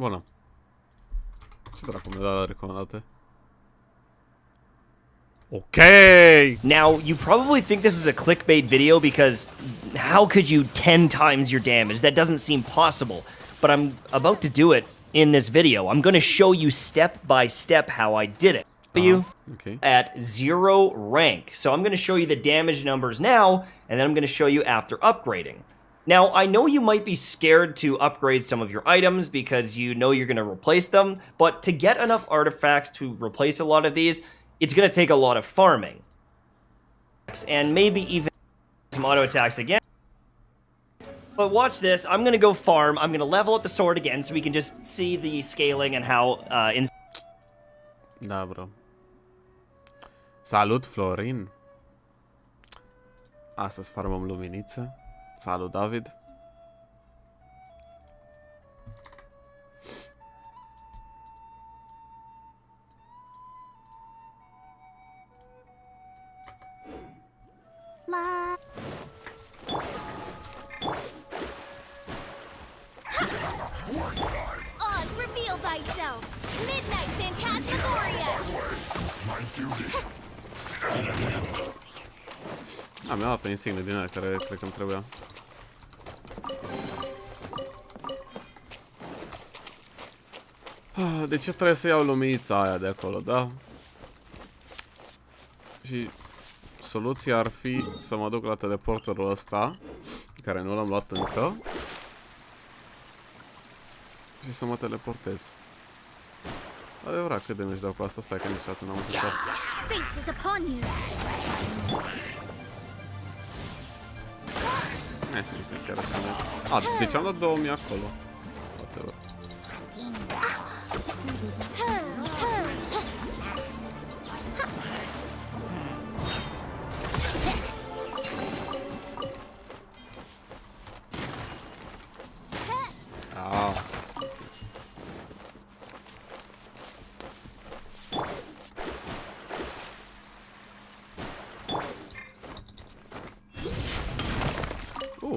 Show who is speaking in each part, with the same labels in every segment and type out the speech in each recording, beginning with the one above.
Speaker 1: Bună. Ce dracu mi-a dat recomandate? Okay.
Speaker 2: Now, you probably think this is a clickbait video because how could you 10 times your damage? That doesn't seem possible. But I'm about to do it in this video. I'm going to show you step by step how I did it.
Speaker 1: Okay.
Speaker 2: At 0 rank. So I'm going to show you the damage numbers now, and then I'm going to show you after upgrading. Now, I know you might be scared to upgrade some of your items because you know you're going to replace them, but to get enough artifacts to replace a lot of these, it's going to take a lot of farming. And maybe even some auto attacks again. But watch this, I'm going to go farm, I'm going to level up the sword again so we can just see the scaling and how...
Speaker 1: Da, bro. Salut, Florin. Astăzi farmăm luminiță. Salut, David. Mi-a dat o insigne din aia care cred că îmi trebuia. Deci eu trebuie să iau luminița aia de acolo, da? Și soluția ar fi să mă duc la teleporterul ăsta, care nu l-am luat încă, și să mă teleportez. Adevărat, cât de mici dau cu asta? Stai că niciodată n-am încercat. Nici nu chiar așa. Deci am dat 2000 acolo. Whatever.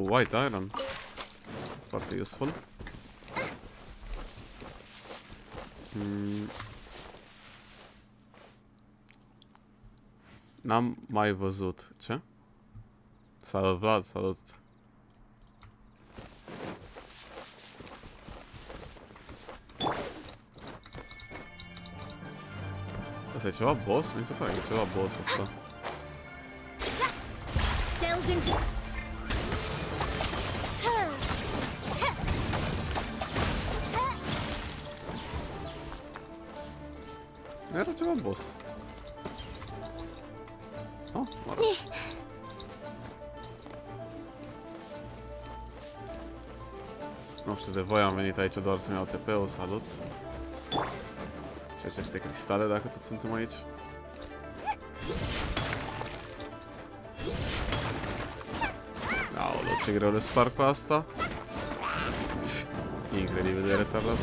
Speaker 1: White iron. Foarte useful. N-am mai văzut. Ce? Salut, Vlad, salut. Asta e ceva boss? Mi se pare că e ceva boss asta. Era ceva boss. Oh, mă rog. Nu știu de voi, am venit aici doar să-mi iau TP-ul, salut. Și aceste cristale, dacă tot suntem aici. Aoleu, ce greu le sparg cu asta. Incredibil de retardat.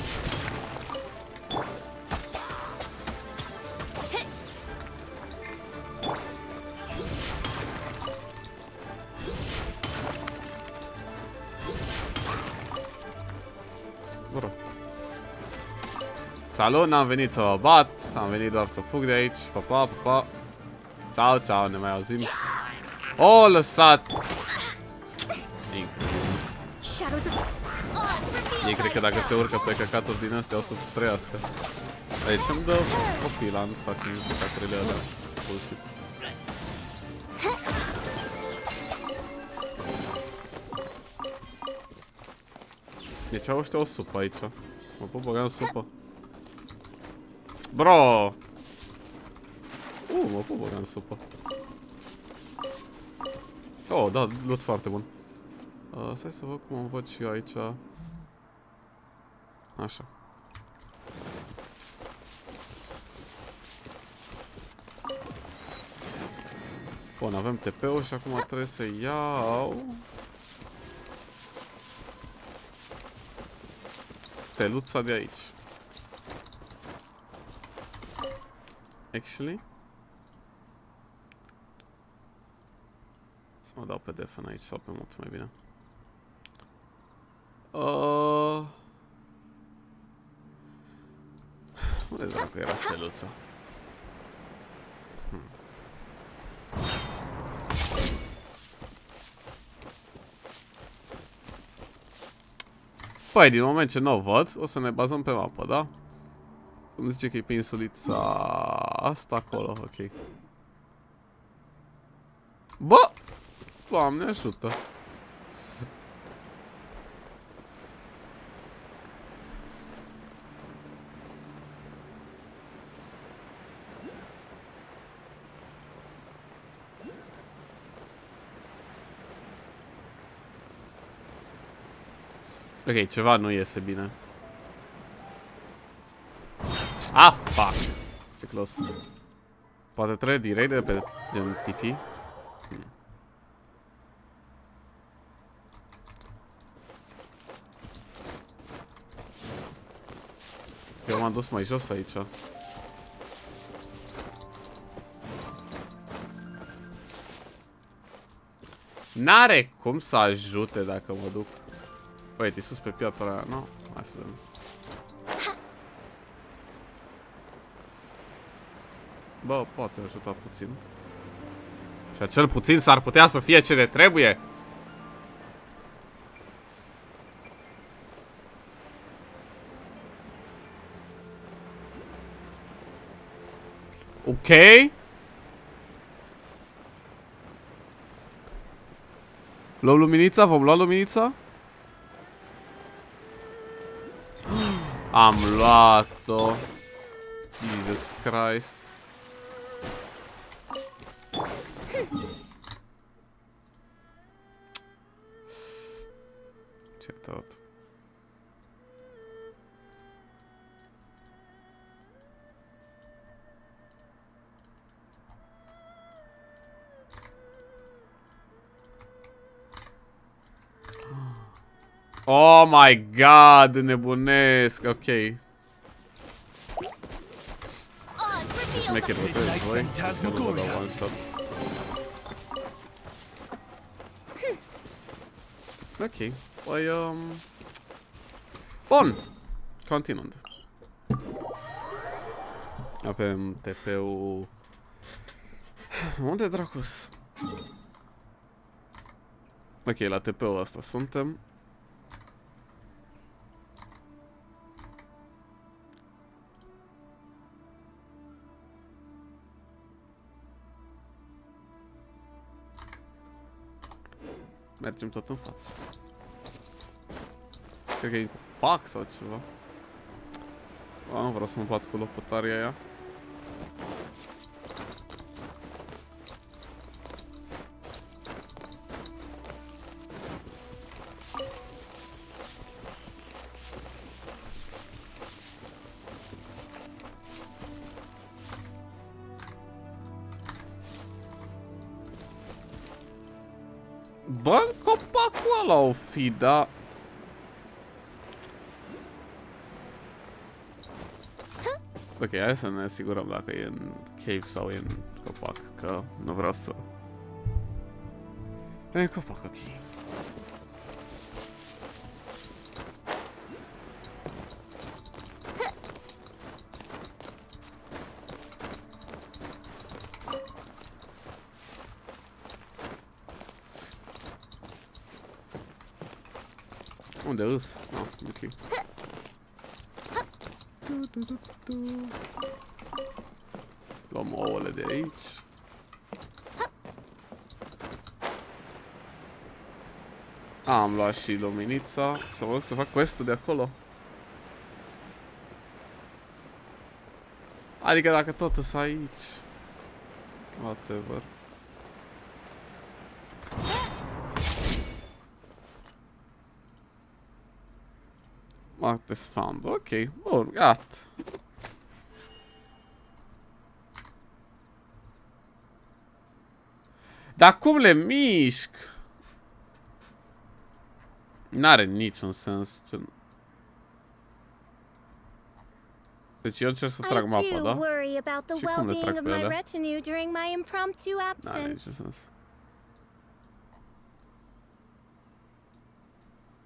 Speaker 1: Salut, n-am venit să vă bat, am venit doar să fug de aici. Pa, pa, pa, pa. Ciao, ciao, ne mai auzim. O, lăsat! Incredibil. Ei cred că dacă se urcă pe căcaturi din astea o să trăiască. Aici îmi dă copila în fucking căcaturile alea. Bullshit. Deci au ăștia o supă aici. Mă pot băga în supă. Bro! Mă pot băga în supă. Oh, da, loot foarte bun. Stai să văd cum îmi văd și eu aici. Așa. Bun, avem TP-ul și acum trebuie să iau steluța de aici. Actually, să mă dau pe defan aici sau pe mult mai bine. Unde dracu era steluța? Păi, din moment ce nu o văd, o să ne bazăm pe mapă, da? Cum zice că e pe insulița asta acolo, ok. Bă! Doamne ajută! Ok, ceva nu iese bine. Ah, fuck! Ce close. Poate trebuie direct de pe gen TP. Eu m-am dus mai jos aici. N-are cum să ajute dacă mă duc. Păi, te sus pe piatra aia, nu? Hai să vedem. Bă, poate ajuta puțin. Și acel puțin s-ar putea să fie ce ne trebuie. Ok. Luăm luminița? Vom lua luminița? Am luat-o. Jesus Christ. Ce tot. Oh my god, nebunesc, ok. Ce șmecher vădăți voi? Că nu vă dau one shot. Ok, păi, bun, continuând. Avem TP-ul... Unde dracus? Ok, la TP-ul ăsta suntem. Mergem tot în față. Cred că e cu pac sau ceva. Nu vreau să mă bat cu lopătaria aia. Bă, copacul ăla o fi, da. Ok, hai să ne asigurăm dacă e în cave sau e în copac, că nu vreau să... E copac, ok. Unde îs? Ah, ok. Luăm ouăle de aici. Am luat și luminița. Să mă duc să fac quest-ul de acolo. Adică dacă tot îs aici. Whatever. What is found? Ok, bun, gata. Dar cum le mișc? N-are niciun sens. Deci eu încerc să trag mapa, da? Și cum le trag pe alea? N-are niciun sens.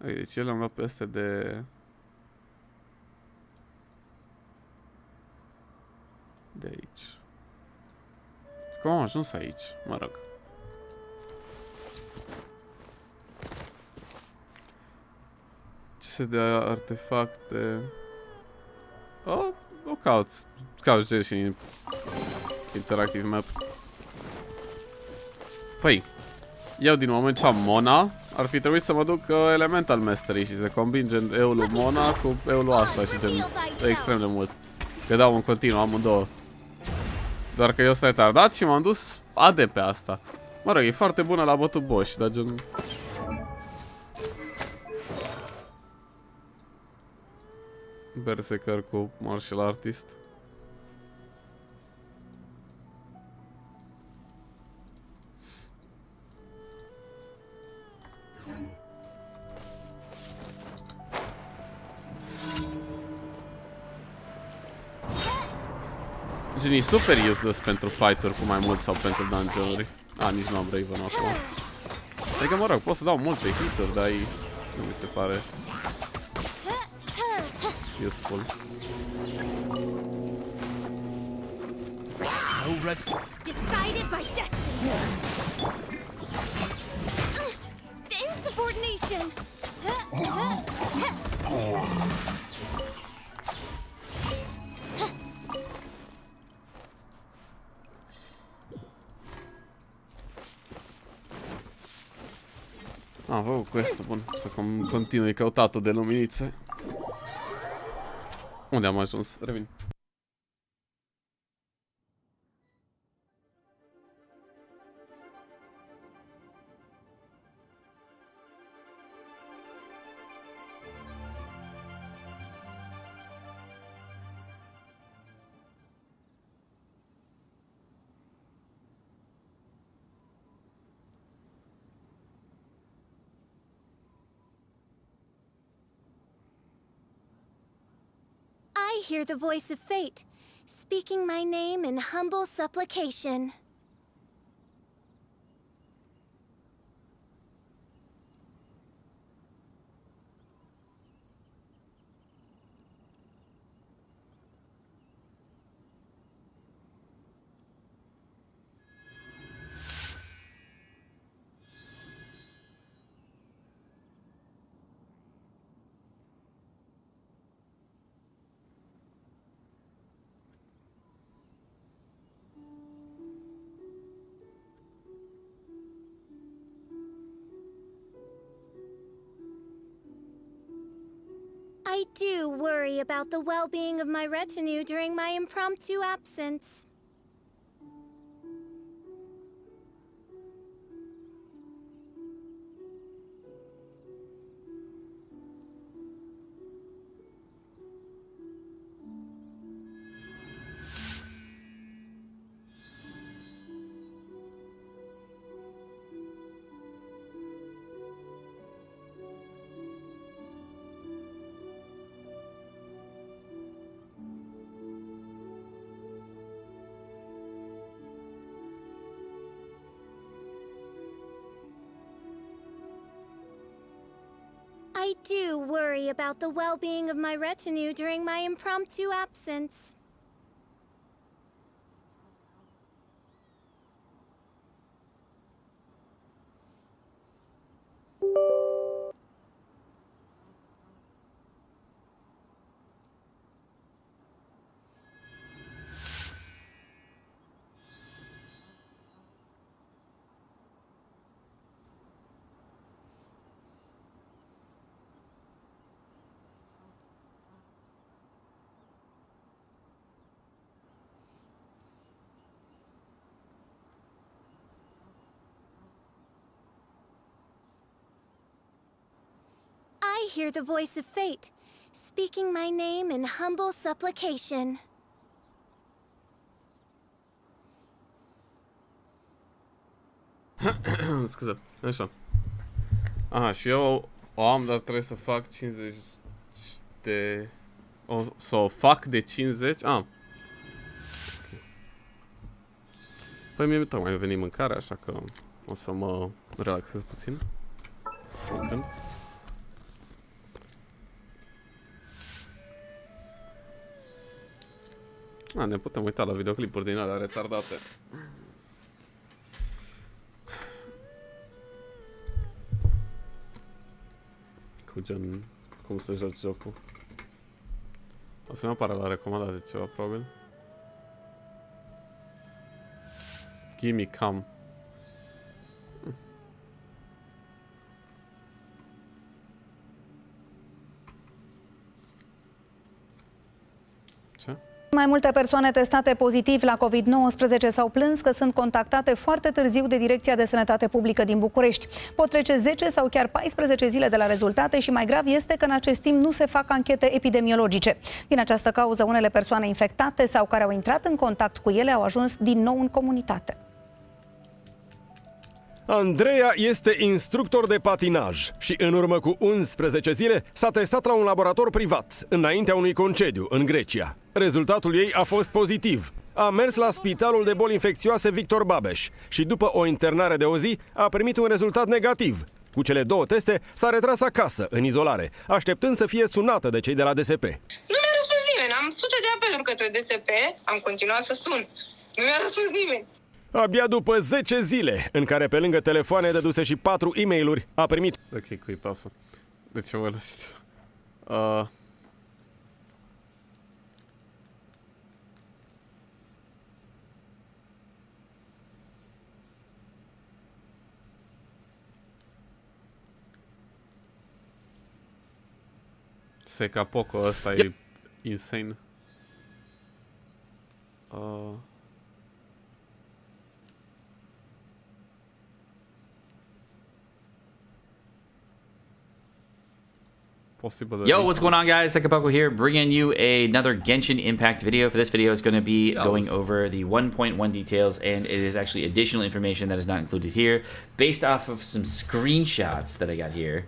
Speaker 1: Ok, deci eu le-am luat pe astea de... de aici? Cum am ajuns aici? Mă rog. Ce se de artefacte? O caut și interactive map. Păi, eu din moment ce am Mona, ar fi trebuit să mă duc Elemental Mastery și să combin gen eul Mona cu eul asta și gen extrem de mult. Că dau în continuu amândouă. Doar că eu sunt retardat și m-am dus AD pe asta. Mă rog, e foarte bună la bătut boss, dar gen... Berserker cu Martial Artist. Gen, e super useless pentru fighter cu mai mult sau pentru dungeon-uri. Nici nu am Raven acum. Adică, mă rog, pot să dau multe hit-uri, dar nu mi se pare useful.
Speaker 3: Decided by destiny. The insubordination.
Speaker 1: Am făcut quest-ul, bun, să continui căutatul de luminițe. Unde am ajuns? Revin.
Speaker 3: I hear the voice of fate, speaking my name in humble supplication. I do worry about the well-being of my retinue during my impromptu absence. I do worry about the well-being of my retinue during my impromptu absence. I hear the voice of fate, speaking my name in humble supplication.
Speaker 1: Scuze, așa. Aha, și eu o am, dar trebuie să fac 50 de... Să o fac de 50? Okay. Păi mie tocmai a venit mâncarea, așa că o să mă relaxez puțin. Când? Ne putem uita la videoclipuri din alea retardate. Cu gen... cum să joci jocul. O să-mi apară la recomandate ceva, probabil. Gimme come. Ce?
Speaker 4: Mai multe persoane testate pozitiv la COVID-19 s-au plâns că sunt contactate foarte târziu de Direcția de Sănătate Publică din București. Pot trece 10 sau chiar 14 zile de la rezultate și mai grav este că în acest timp nu se fac anchete epidemiologice. Din această cauză, unele persoane infectate sau care au intrat în contact cu ele au ajuns din nou în comunitate.
Speaker 5: Andreea este instructor de patinaj și în urmă cu 11 zile s-a testat la un laborator privat, înaintea unui concediu, în Grecia. Rezultatul ei a fost pozitiv. A mers la Spitalul de Boli Infecțioase Victor Babeș și după o internare de o zi a primit un rezultat negativ. Cu cele 2 teste s-a retras acasă, în izolare, așteptând să fie sunată de cei de la DSP.
Speaker 6: Nu mi-a răspuns nimeni. Am sute de apeluri către DSP. Am continuat să sun. Nu mi-a răspuns nimeni.
Speaker 5: Abia după 10 zile, în care pe lângă telefoane dăduse și 4 e-mail-uri, a primit...
Speaker 1: Ok, cui pasă. De ce mă lăsați? Secapoco ăsta e insane.
Speaker 7: Yo, what's going on, guys? Sekapoko here, bringing you another Genshin Impact video. For this video, is going to be going over the 1.1 details, and it is actually additional information that is not included here, based off of some screenshots that I got here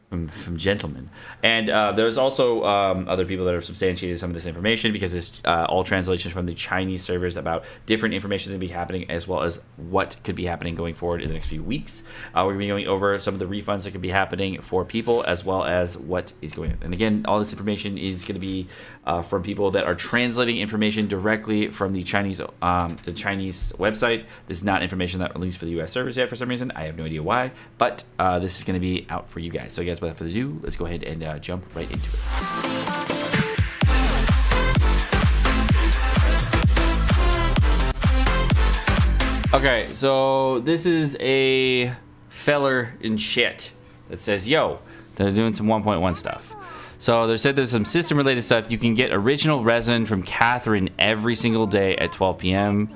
Speaker 7: from gentlemen. And there's also other people that have substantiated some of this information, because it's all translations from the Chinese servers about different information that will be happening, as well as what could be happening going forward in the next few weeks. We're going to be going over some of the refunds that could be happening for people, as well as what is going on. And again, all this information is going to be from people that are translating information directly from the Chinese website. This is not information that released for the US servers yet for some reason. I have no idea why, but this is going to be out for you guys. So guys, without further ado, let's go ahead and jump right into it. Okay, so this is a feller in chat that says, yo, they're doing some 1.1 stuff. So they said there's some system related stuff. You can get original resin from Catherine every single day at 12 p.m.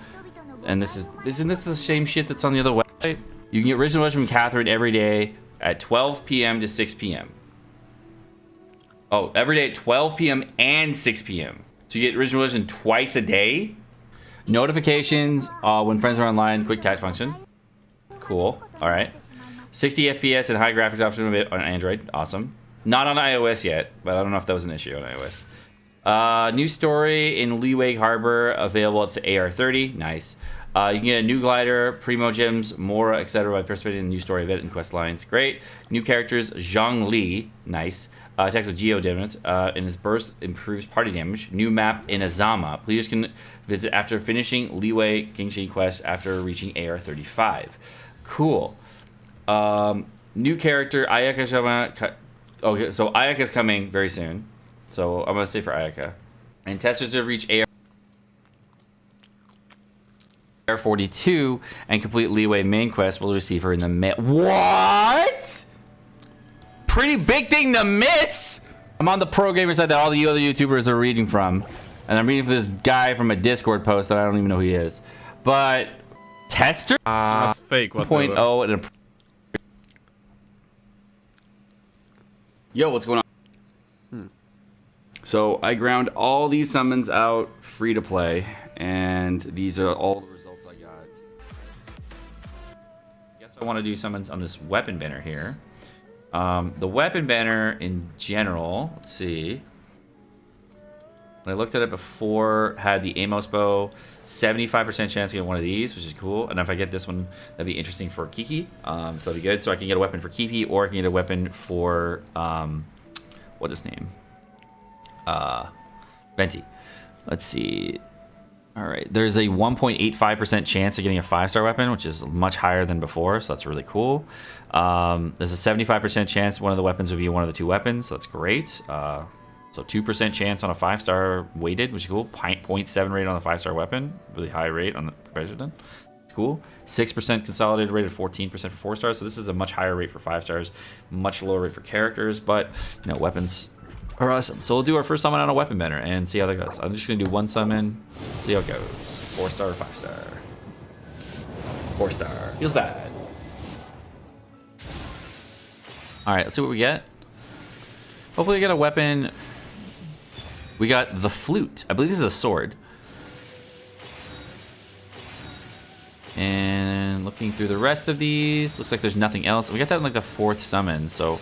Speaker 7: And isn't this the same shit that's on the other website? You can get original resin from Catherine every day at 12 p.m. to 6 p.m. Oh, every day at 12 p.m. and 6 p.m. So you get original resin twice a day. Notifications when friends are online. Quick touch function. Cool. All right. 60 FPS and high graphics option on Android. Awesome. Not on iOS yet, but I don't know if that was an issue on iOS. New story in Leeway Harbor available at the AR30. Nice. You can get a new glider, Primo Gems, Mora, etc. by participating in the new story event and quest lines. Great. New characters, Zhang Li. Nice. Attacks with Geo damage. And his burst improves party damage. New map in Azama. Players can visit after finishing Leeway Kingshi quest after reaching AR35. Cool. New character, Ayaka. Okay, so Ayaka is coming very soon. So I'm going to say for Ayaka. And testers have reached AR42 and complete Leeway main quest will receive her in the mail. What? Pretty big thing to miss. I'm on the pro gamer side that all the other YouTubers are reading from, and I'm reading for this guy from a Discord post that I don't even know who he is. But tester,
Speaker 1: That's fake.
Speaker 7: 1.0 and yo, what's going on? So I ground all these summons out free to play, and these are all the results I got. Guess I want to do summons on this weapon banner here. The weapon banner in general, let's see. When I looked at it before, had the Amos bow, 75% chance to get one of these, which is cool. And if I get this one, that'd be interesting for Kiki. So that'd be good. So I can get a weapon for Kiki, or I can get a weapon for what's his name? Venti. Let's see. All right, there's a 1.85% chance of getting a 5-star weapon, which is much higher than before, so that's really cool. There's a 75% chance one of the weapons would be one of the 2 weapons, so that's great. So 2% chance on a 5-star weighted, which is cool. 0.7 rate on the 5-star weapon, really high rate on the preparation. It's cool. 6% consolidated rate of 14% for 4 stars, so this is a much higher rate for 5 stars, much lower rate for characters, but you know, weapons are awesome. So we'll do our first summon on a weapon banner and see how that goes. I'm just gonna do 1 summon, see how it goes. 4-star or 5-star? 4-star. Feels bad. Alright, let's see what we get. Hopefully we get a weapon. We got the flute. I believe this is a sword. And looking through the rest of these, looks like there's nothing else. We got that in like the 4th summon, so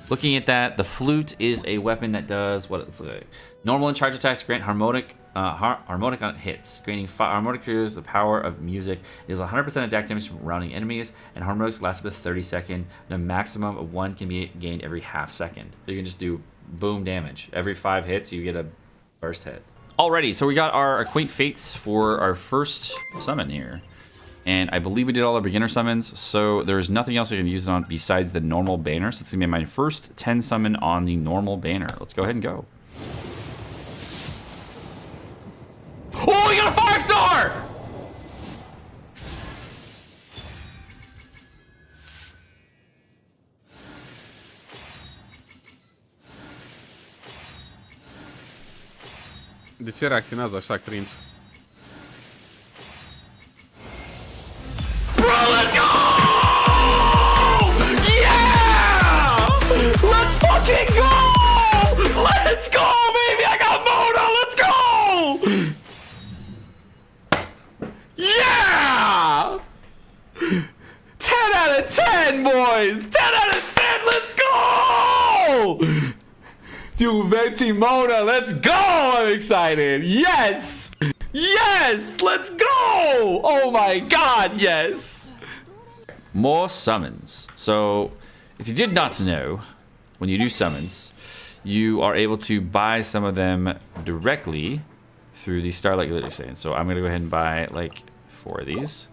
Speaker 7: looking at that, the flute is a weapon that does what it's like. Normal and charge attacks grant harmonic on hits, gaining harmonic crews the power of music. It is 100% attack damage from surrounding enemies, and harmonics lasts for 30 seconds. And a maximum of 1 can be gained every half second. So you can just do boom damage. Every 5 hits, you get a burst hit. Alrighty, so we got our Acquaint Fates for our first summon here. And I believe we did all our beginner summons, so there's nothing else I can use it on besides the normal banner. So it's gonna be my first 10 summon on the normal banner. Let's go ahead and go. Oh, we got a 5-star!
Speaker 1: De ce reacționează așa cringe?
Speaker 7: Bro, let's go! Yeah! Let's fucking go! Let's go, baby! I got Mona! Let's go! Yeah! 10 out of 10, boys! 10 out of 10, let's go! Dude, Venti Mona, let's go! I'm excited! Yes! Yes! Let's go! Oh my god, yes! More summons. So, if you did not know, when you do summons, you are able to buy some of them directly through the Starlight Glitter Stain. So I'm gonna go ahead and buy like 4 of these.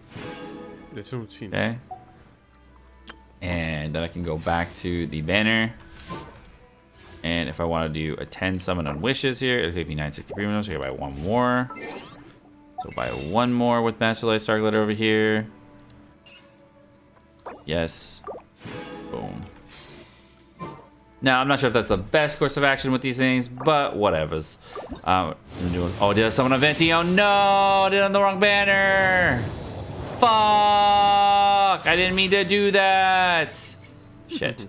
Speaker 7: Okay. And then I can go back to the banner. And if I want to do a 10 summon on wishes here, it'll take me 960 premium, so I can buy 1 more. So buy 1 more with Master Light Star Glitter over here. Yes. Boom. Now, I'm not sure if that's the best course of action with these things, but whatevers. Oh, did I summon a Venti? Oh no! I did it on the wrong banner! Fuck! I didn't mean to do that! Shit.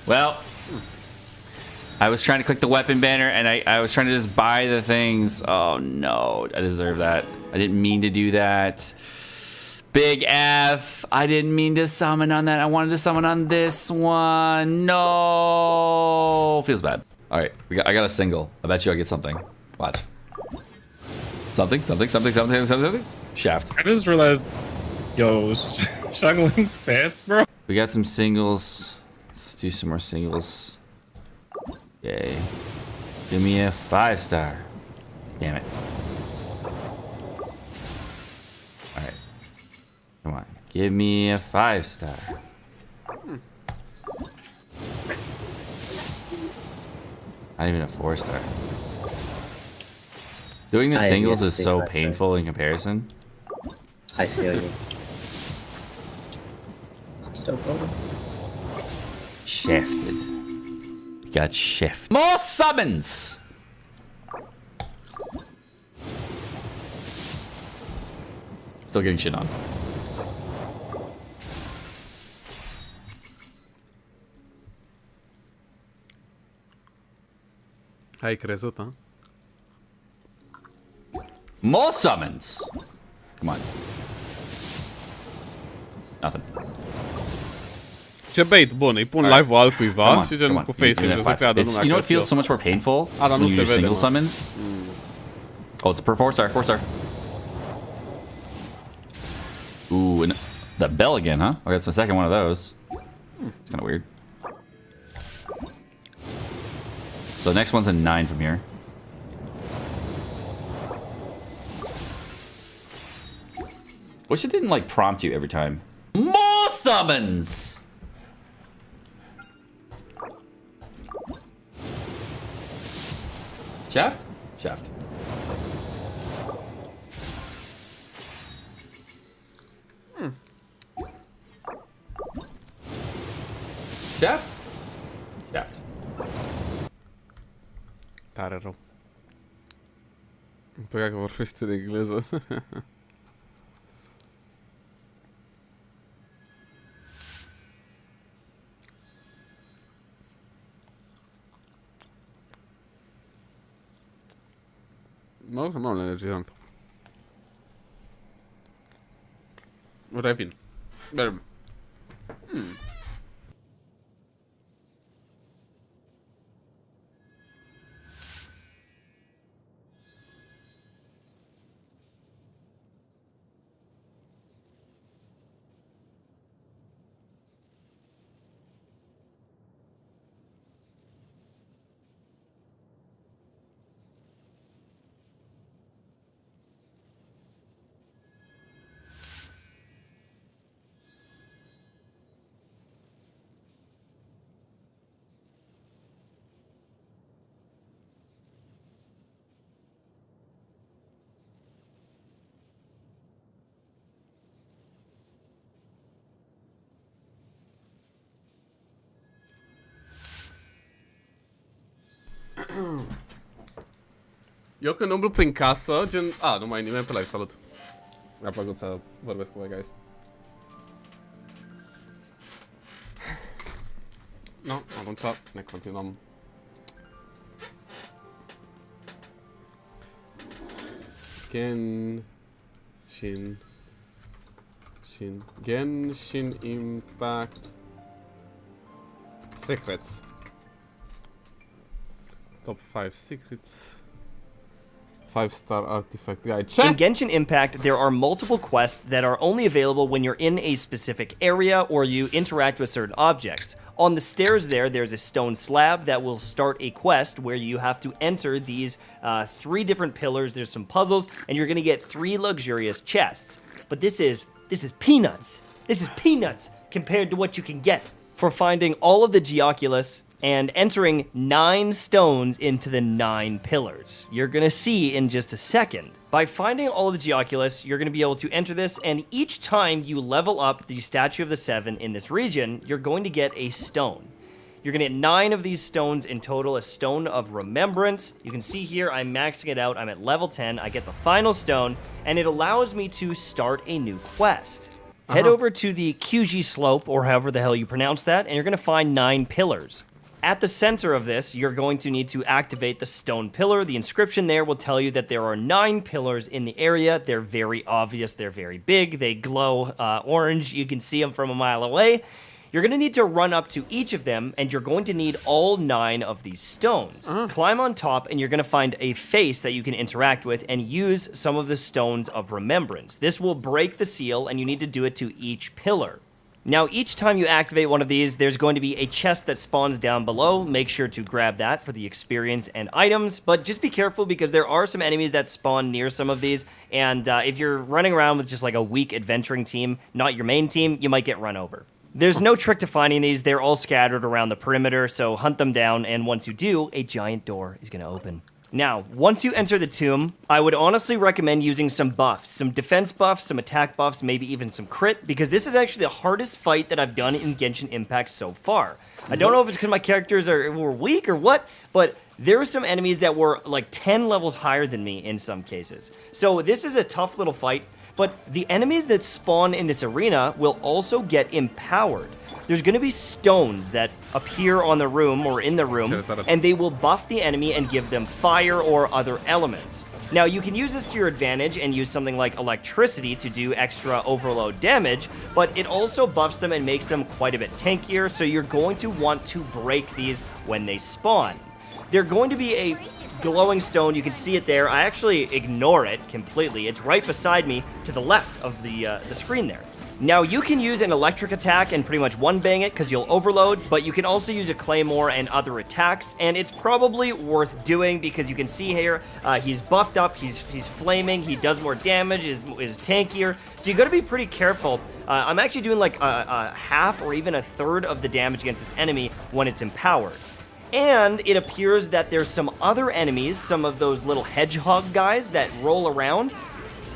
Speaker 7: Well, I was trying to click the weapon banner and I was trying to just buy the things. Oh no, I deserve that. I didn't mean to do that. Big F. I didn't mean to summon on that. I wanted to summon on this one. No. Feels bad. All right, I got a single. I bet you I get something. Watch. Something. Shaft.
Speaker 8: I just realized, yo, Shugling's pants, bro.
Speaker 7: We got some singles. Let's do some more singles. Yay. Give me a 5-star. Damn it. Alright. Come on. Give me a 5-star. Not even a 4-star. Doing the singles is so painful in comparison.
Speaker 9: I feel you. I'm still voting.
Speaker 7: Shafted. Got shift. More summons! Still getting shit on.
Speaker 1: Ai crezut, huh?
Speaker 7: More summons! Come on. Nothing.
Speaker 1: Ce bait bun, îi pun live-ul altcuiva și gen cu face-ul să creadă lumea.
Speaker 7: You know what feels so much more painful when you do single summons? Oh, it's per 4-star, 4-star. Ooh, and the bell again, huh? Okay, that's my second one of those. It's kind of weird. So the next one's a 9 from here. Wish it didn't, like, prompt you every time. More summons! Shaft? Shaft. Shaft? Shaft.
Speaker 1: Tare rău. Îmi păcat că vorbește de engleză. M-am energizant. Revin. Merg. Eu când umblu prin casă, gen... nu mai e nimeni pe live, salut. Mi-a plăcut să vorbesc cu voi, guys. No, atunci ne continuăm. Genshin Impact Secrets. Top 5 secrets. 5-star artifact guide. Check!
Speaker 2: In Genshin Impact, there are multiple quests that are only available when you're in a specific area or you interact with certain objects. On the stairs there's a stone slab that will start a quest where you have to enter these 3 different pillars. There's some puzzles, and you're going to get 3 luxurious chests. But this is peanuts. This is peanuts compared to what you can get for finding all of the Geoculus and entering 9 stones into the 9 pillars. You're gonna see in just a second. By finding all of the Geoculus, you're gonna be able to enter this, and each time you level up the Statue of the Seven in this region, you're going to get a stone. You're gonna get 9 of these stones in total, a stone of Remembrance. You can see here, I'm maxing it out, I'm at level 10, I get the final stone, and it allows me to start a new quest. Head over to the QG slope, or however the hell you pronounce that, and you're gonna find 9 pillars. At the center of this, you're going to need to activate the stone pillar. The inscription there will tell you that there are 9 pillars in the area. They're very obvious. They're very big. They glow orange. You can see them from a mile away. You're going to need to run up to each of them, and you're going to need all 9 of these stones. Climb on top, and you're going to find a face that you can interact with and use some of the stones of Remembrance. This will break the seal, and you need to do it to each pillar. Now, each time you activate one of these, there's going to be a chest that spawns down below. Make sure to grab that for the experience and items, but just be careful because there are some enemies that spawn near some of these, and if you're running around with just like a weak adventuring team, not your main team, you might get run over. There's no trick to finding these. They're all scattered around the perimeter, so hunt them down, and once you do, a giant door is going to open. Now, once you enter the tomb, I would honestly recommend using some buffs, some defense buffs, some attack buffs, maybe even some crit, because this is actually the hardest fight that I've done in Genshin Impact so far. I don't know if it's because my characters were weak or what, but there were some enemies that were like 10 levels higher than me in some cases. So this is a tough little fight, but the enemies that spawn in this arena will also get empowered. There's going to be stones that appear on the room or in the room, and they will buff the enemy and give them fire or other elements. Now, you can use this to your advantage and use something like electricity to do extra overload damage, but it also buffs them and makes them quite a bit tankier, so you're going to want to break these when they spawn. They're going to be a glowing stone. You can see it there. I actually ignore it completely. It's right beside me to the left of the screen there. Now, you can use an electric attack and pretty much one-bang it because you'll overload, but you can also use a claymore and other attacks, and it's probably worth doing because you can see here, he's buffed up, he's flaming, he does more damage, is tankier, so you gotta be pretty careful. I'm actually doing like a half or even a third of the damage against this enemy when it's empowered. And it appears that there's some other enemies, some of those little hedgehog guys that roll around.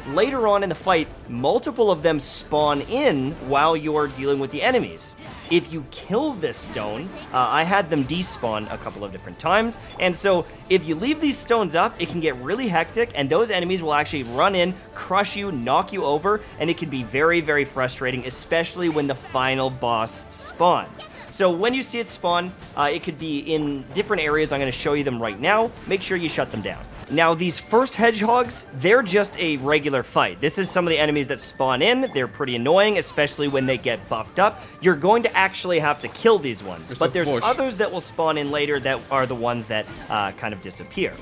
Speaker 2: Later on in the fight, multiple of them spawn in while you're dealing with the enemies. If you kill this stone, I had them despawn a couple of different times, and so if you leave these stones up, it can get really hectic, and those enemies will actually run in, crush you, knock you over, and it can be very, very frustrating, especially when the final boss spawns. So when you see it spawn, it could be in different areas. I'm going to show you them right now. Make sure you shut them down. Now, these first hedgehogs, they're just a regular fight. This is some of the enemies that spawn in. They're pretty annoying, especially when they get buffed up. You're going to actually have to kill these ones. But there's others that will spawn in later that are the ones that kind of disappear.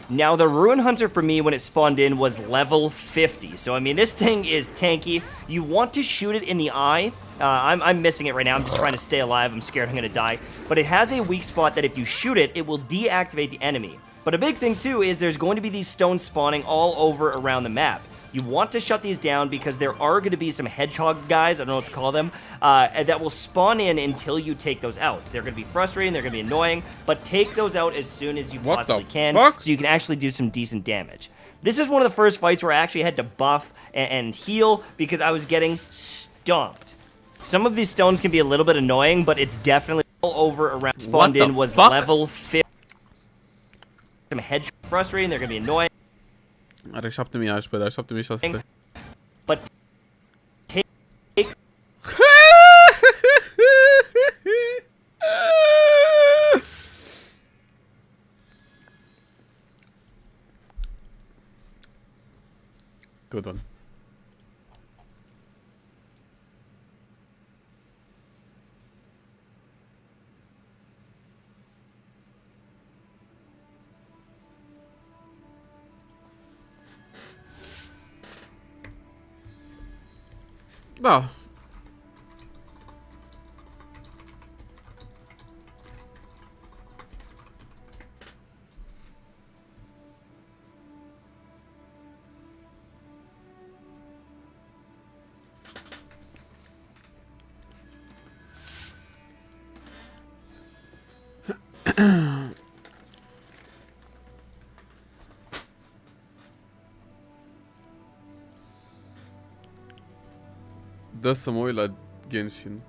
Speaker 2: Now, the Ruin Hunter for me, when it spawned in, was level 50. So, I mean, this thing is tanky. You want to shoot it in the eye. I'm missing it right now. I'm just trying to stay alive. I'm scared I'm going to die. But it has a weak spot that if you shoot it, it will deactivate the enemy. But a big thing, too, is there's going to be these stones spawning all over around the map. You want to shut these down because there are going to be some hedgehog guys, I don't know what to call them, that will spawn in until you take those out. They're going to be frustrating, they're going to be annoying, but take those out as soon as you possibly can so you can actually do some decent damage. This is one of the first fights where I actually had to buff and heal because I was getting stomped. Some of these stones can be a little bit annoying, but it's definitely all over around. Spawned in was level 50. Some hedge frustrating, they're gonna be annoying.
Speaker 1: Are 7000 HP, dar 7600.
Speaker 2: But take
Speaker 1: Good one. Da. Dă să mă uit la Genshin.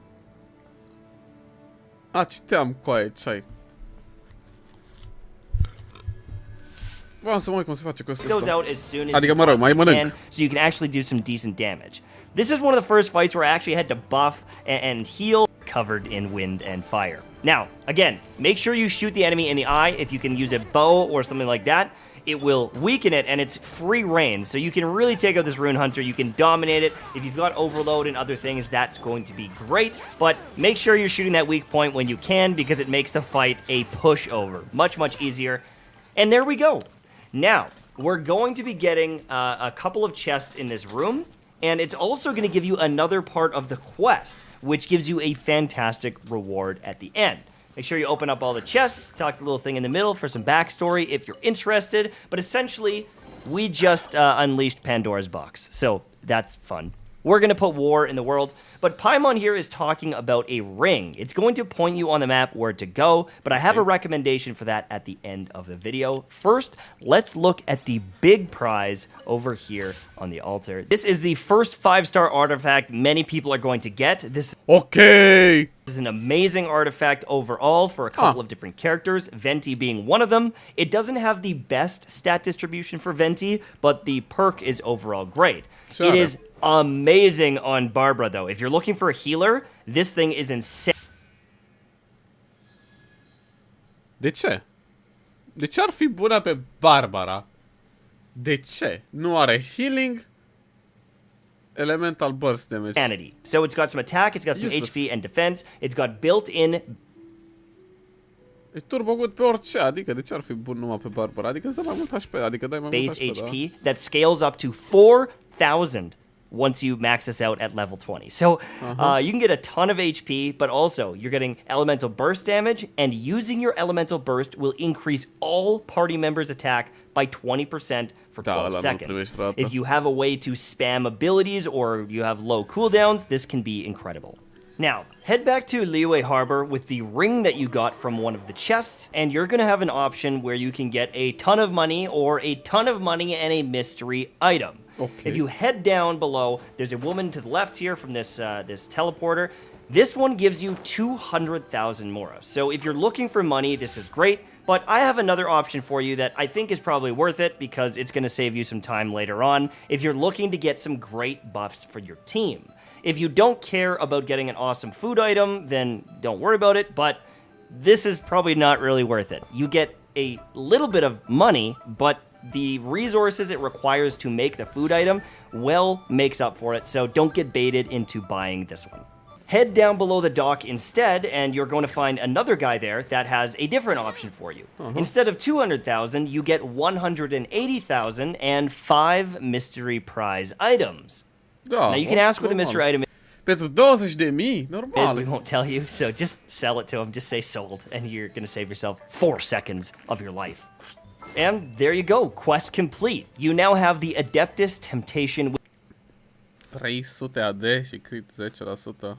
Speaker 1: Citeam coaie, ce-ai? Vreau să mă uit cum se face cu asta. Adică, mă rog, mai mănânc.
Speaker 2: So you can actually do some decent damage. This is one of the first fights where I actually had to buff and heal covered in wind and fire. Now, again, make sure you shoot the enemy in the eye. If you can use a bow or something like that, it will weaken it, and it's free range, so you can really take out this Rune Hunter. You can dominate it. If you've got overload and other things, that's going to be great, but make sure you're shooting that weak point when you can, because it makes the fight a pushover. Much, much easier. And there we go. Now, we're going to be getting a couple of chests in this room, and it's also going to give you another part of the quest, which gives you a fantastic reward at the end. Make sure you open up all the chests, talk to the little thing in the middle for some backstory if you're interested. But essentially, we just unleashed Pandora's box. So that's fun. We're going to put war in the world. But Paimon here is talking about a ring. It's going to point you on the map where to go, but I have a recommendation for that at the end of the video. First, let's look at the big prize over here on the altar. This is the first 5-star artifact many people are going to get. This is an amazing artifact overall for a couple of different characters, Venti being one of them. It doesn't have the best stat distribution for Venti, but the perk is overall great. It is amazing on Barbara, though. If you're looking for a healer, this thing is insane.
Speaker 1: De ce? De ce ar fi bună pe Barbara? De ce? Nu are healing, elemental burst damage.
Speaker 2: So it's got some attack, it's got some HP and defense, it's got built-in...
Speaker 1: E turbo good pe orice, adică de ce ar fi bun numai pe Barbara? Adică îți dă mai mult HP, adică dai mai mult HP,
Speaker 2: HP that scales up to 4,000. once you max this out at level 20. So you can get a ton of HP, but also you're getting elemental burst damage, and using your elemental burst will increase all party members' attack by 20% for 12 seconds. If you have a way to spam abilities or you have low cooldowns, this can be incredible. Now, head back to Liyue Harbor with the ring that you got from one of the chests, and you're going to have an option where you can get a ton of money or a ton of money and a mystery item.
Speaker 1: Okay.
Speaker 2: If you head down below, there's a woman to the left here from this this teleporter. This one gives you 200,000 Mora. So if you're looking for money, this is great. But I have another option for you that I think is probably worth it because it's going to save you some time later on if you're looking to get some great buffs for your team. If you don't care about getting an awesome food item, then don't worry about it, but this is probably not really worth it. You get a little bit of money, but the resources it requires to make the food item well makes up for it, so don't get baited into buying this one. Head down below the dock instead, and you're going to find another guy there that has a different option for you. Instead of 200,000, you get 180,000 and 5 mystery prize items. Now you can ask what the mystery item is.
Speaker 1: Pentru 20.000?
Speaker 2: We
Speaker 1: Normal.
Speaker 2: won't tell you, so just sell it to him. Just say sold, and you're going to save yourself 4 seconds of your life. And there you go, quest complete. You now have the Adeptus Temptation,
Speaker 1: 300 AD și crit 10%.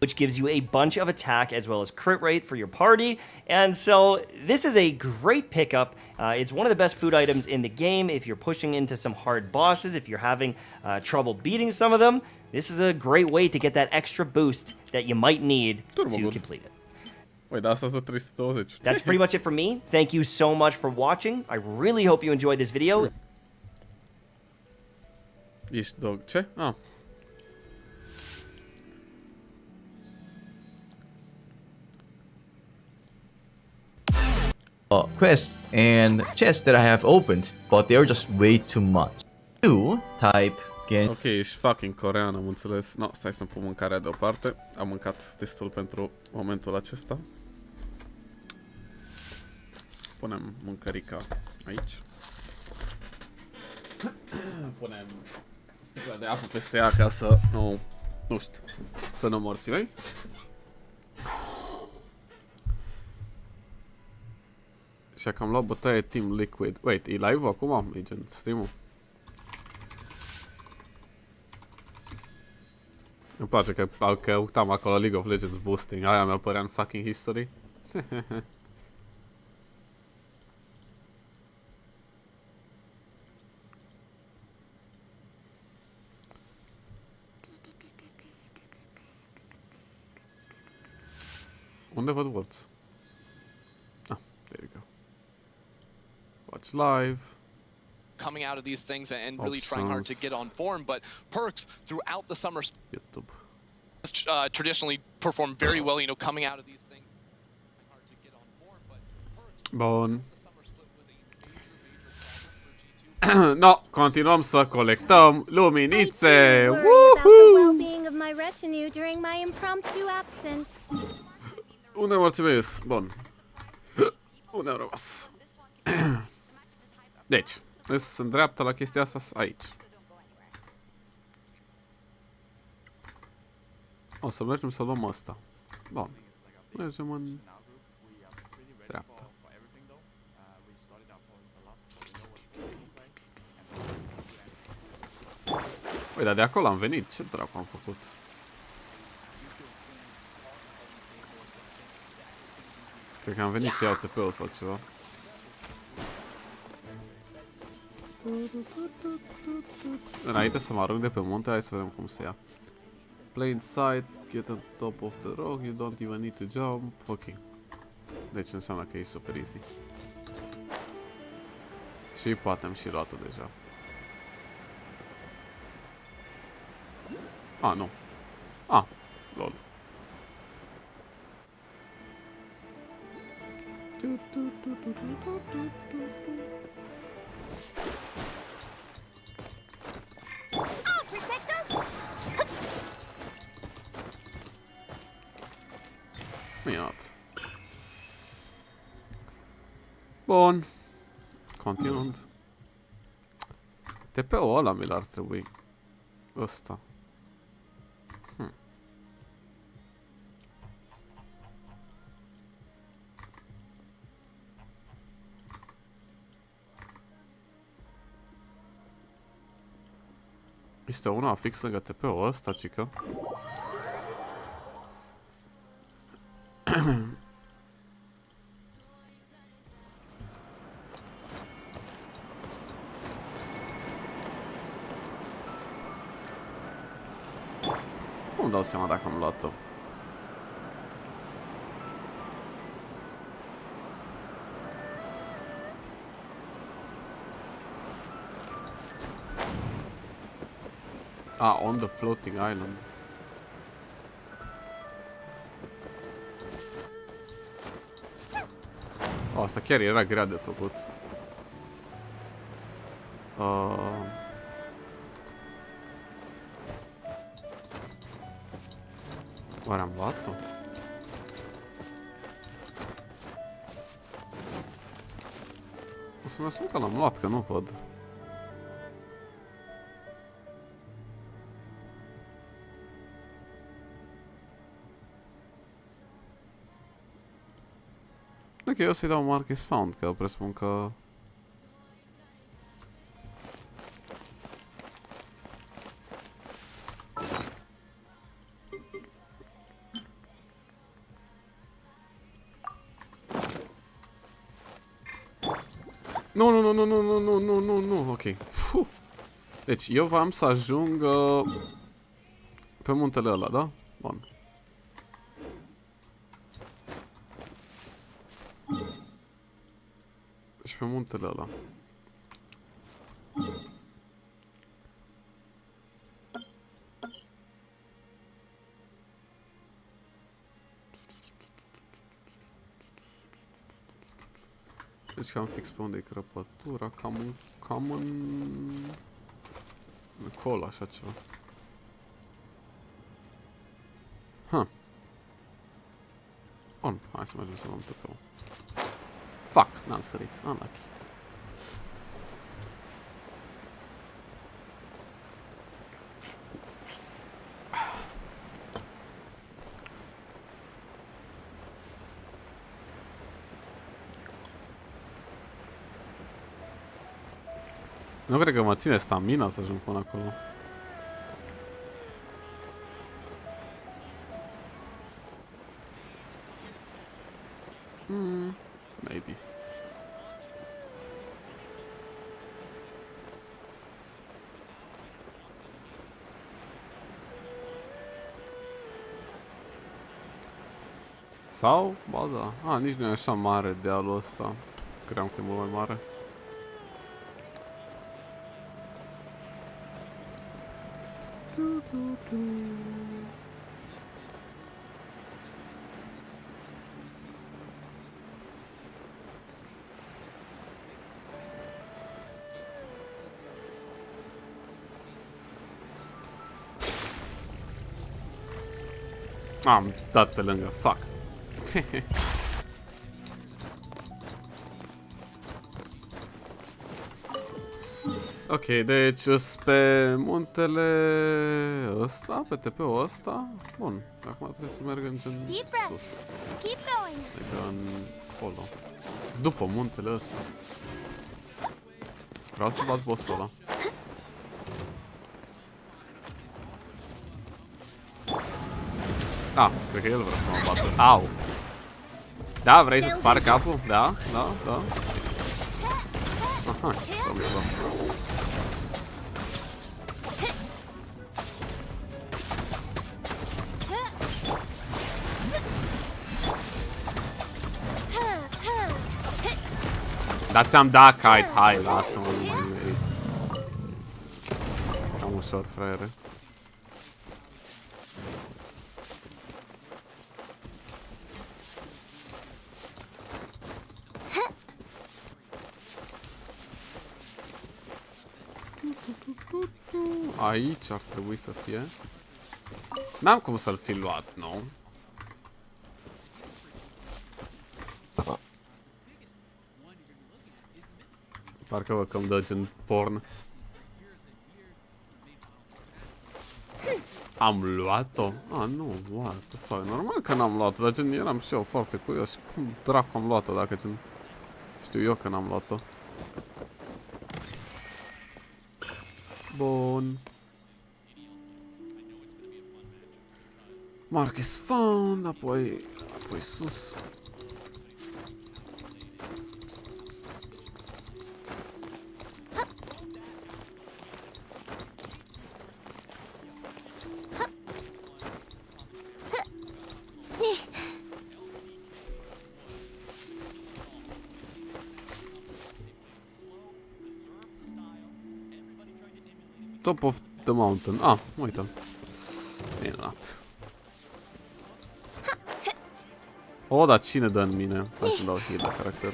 Speaker 2: which gives you a bunch of attack as well as crit rate for your party. And so this is a great pickup. It's one of the best food items in the game if you're pushing into some hard bosses, if you're having trouble beating some of them. This is a great way to get that extra boost that you might need to complete it.
Speaker 1: Păi, dar asta sunt 320.
Speaker 2: That's pretty much it for me. Thank you so much for watching. I really hope you enjoyed this video.
Speaker 1: Ești dog. Ce?
Speaker 10: Quests and chests that I have opened, but they're just way too much. You type again.
Speaker 1: Ok, ești fucking corean, am înțeles. No, stai să-mi pun mâncarea deoparte. Am mâncat destul pentru momentul acesta. Punem mâncărica aici. Punem sticla de apă peste ea ca să nu știu, să nu morți, vei? Și că am luat bătaie Team Liquid. Wait, e live acum, Agent, stream-ul? Îmi place că uitam acolo League of Legends boosting, aia mi-a apărea în fucking history. Unde văd words? Ah, there you go. Watch live.
Speaker 11: Coming out of these things and really trying hard to get on form, but perks throughout the summer
Speaker 1: YouTube.
Speaker 11: Traditionally perform very well, you know, coming out of these things. Hard to get on form, but perks
Speaker 1: Bun.
Speaker 11: the summer split was a major problem for G2.
Speaker 1: No, continuăm să colectăm luminițe.
Speaker 3: I too worry about the well-being of my retinue during my impromptu absence.
Speaker 1: Unde morți mei ies? Bun. Unde am rămas? Deci, în dreapta la chestia asta, aici. O să mergem să luăm asta. Bun. Mergem în dreapta. Păi, dar de acolo am venit. Ce dracu am făcut? Cred că am venit să iau TP-ul sau ceva. Înainte să mă arunc de pe munte, hai să vedem cum se ia. Plain sight, get on top of the rock, you don't even need to jump. Ok. Deci înseamnă că e super easy. Și poate am și luat-o deja. Ah, nu. Ah, lol. Minunat. Bun. Continuând. TP-ul ăla mi l-ar trebui. ăsta. Este una fix lângă TP-ul ăsta, cică. Nu-mi dau seama dacă am luat-o. Ah, on the floating island. Oh, asta chiar era grea de făcut. Oare am luat-o? O să-mi asum că l-am luat, că nu văd. Ok, eu să-i dau mark is found, că presupun că... Nu, ok. Puh. Deci, eu voiam să ajung pe muntele ăla, da? Bun. Deci pe muntele ăla. Deci cam fix pe unde e crăpătura, cam în acolo, așa ceva. Bun, hai să mergem să luăm TP-ul. Fuck, n-am sărit, unlucky. Nu cred că mă ține stamina să ajung până acolo. Maybe. Sau? Ba da. Nici nu e așa mare dealul ăsta. Cream că e mult mai mare. Am dat pe lângă, fuck. Ok, deci pe muntele ăsta, pe TP-ul ăsta. Bun, acum trebuie să mergem în sus. Adică în acolo. După muntele ăsta. Vreau să bat boss-ul ăla. Cred că el vrea să mă bată. Au! Da, vrei să-ți spar capul? Da. Aha, problema. Da, ți-am dat kite, hai, lasă-mă, nu mai merit. Cam ușor, fraiere. Aici ar trebui să fie. N-am cum să-l fi luat, nu? Parcă văd că îmi dă gen porn. Am luat-o? Ah, nu, what the fuck. Normal că n-am luat-o, dar gen eram și eu foarte curios. Cum dracu am luat-o dacă gen știu eu că n-am luat-o. Bun. Mark is found, apoi sus. Top of the mountain. Ah, uite. Minunat. O, dar cine dă în mine? Hai să dau heal la caracter.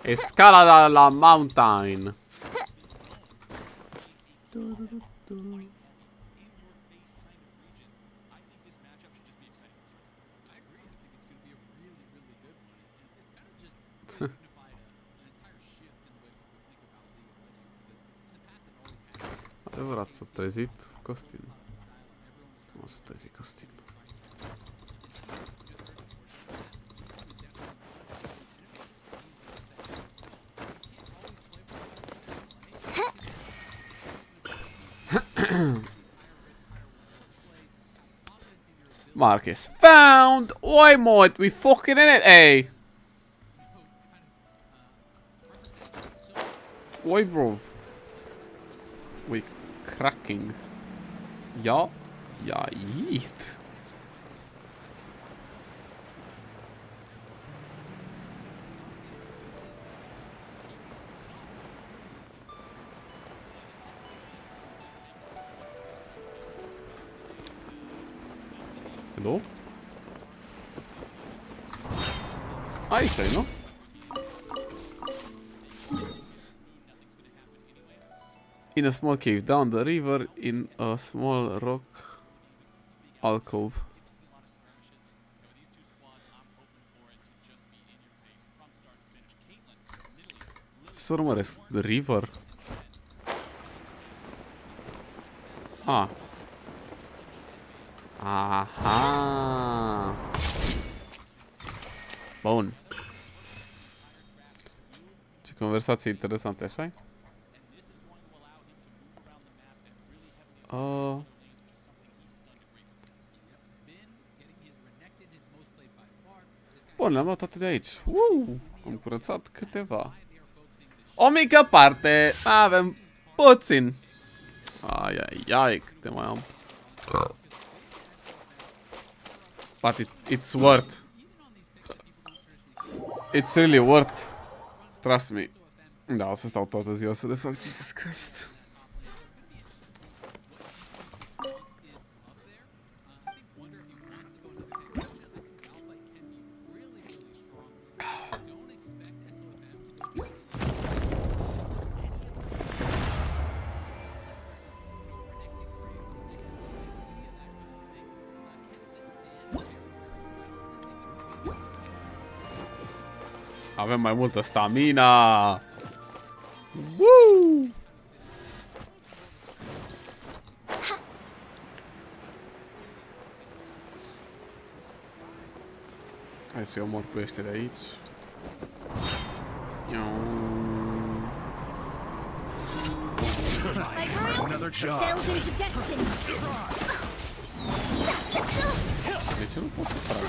Speaker 1: Escalada la mountain. Adevărat, s-a trezit Costin. Nu s-a trezit Costin. Marcus found! Oi, mate, we fucking in it, eh? Oi, bro. We cracking. Ja, ja, yeet. Hello? Aici e, nu? In a small cave down the river, in a small rock alcove. Să urmăresc. The river? Ah. Aha. Bun. Ce conversație interesante, așa-i? Bun, le-am luat toate de aici. Am curățat câteva. O mică parte. Avem puțin. Ai, ai, ai, câte mai am. But it's worth. It's really worth. Trust me. Da, o să stau toată ziua să de fac. Jesus Christ. Avem mai multă stamina. Woo! Hai să-i omor pe ăștia de aici. De ce nu pot să trag?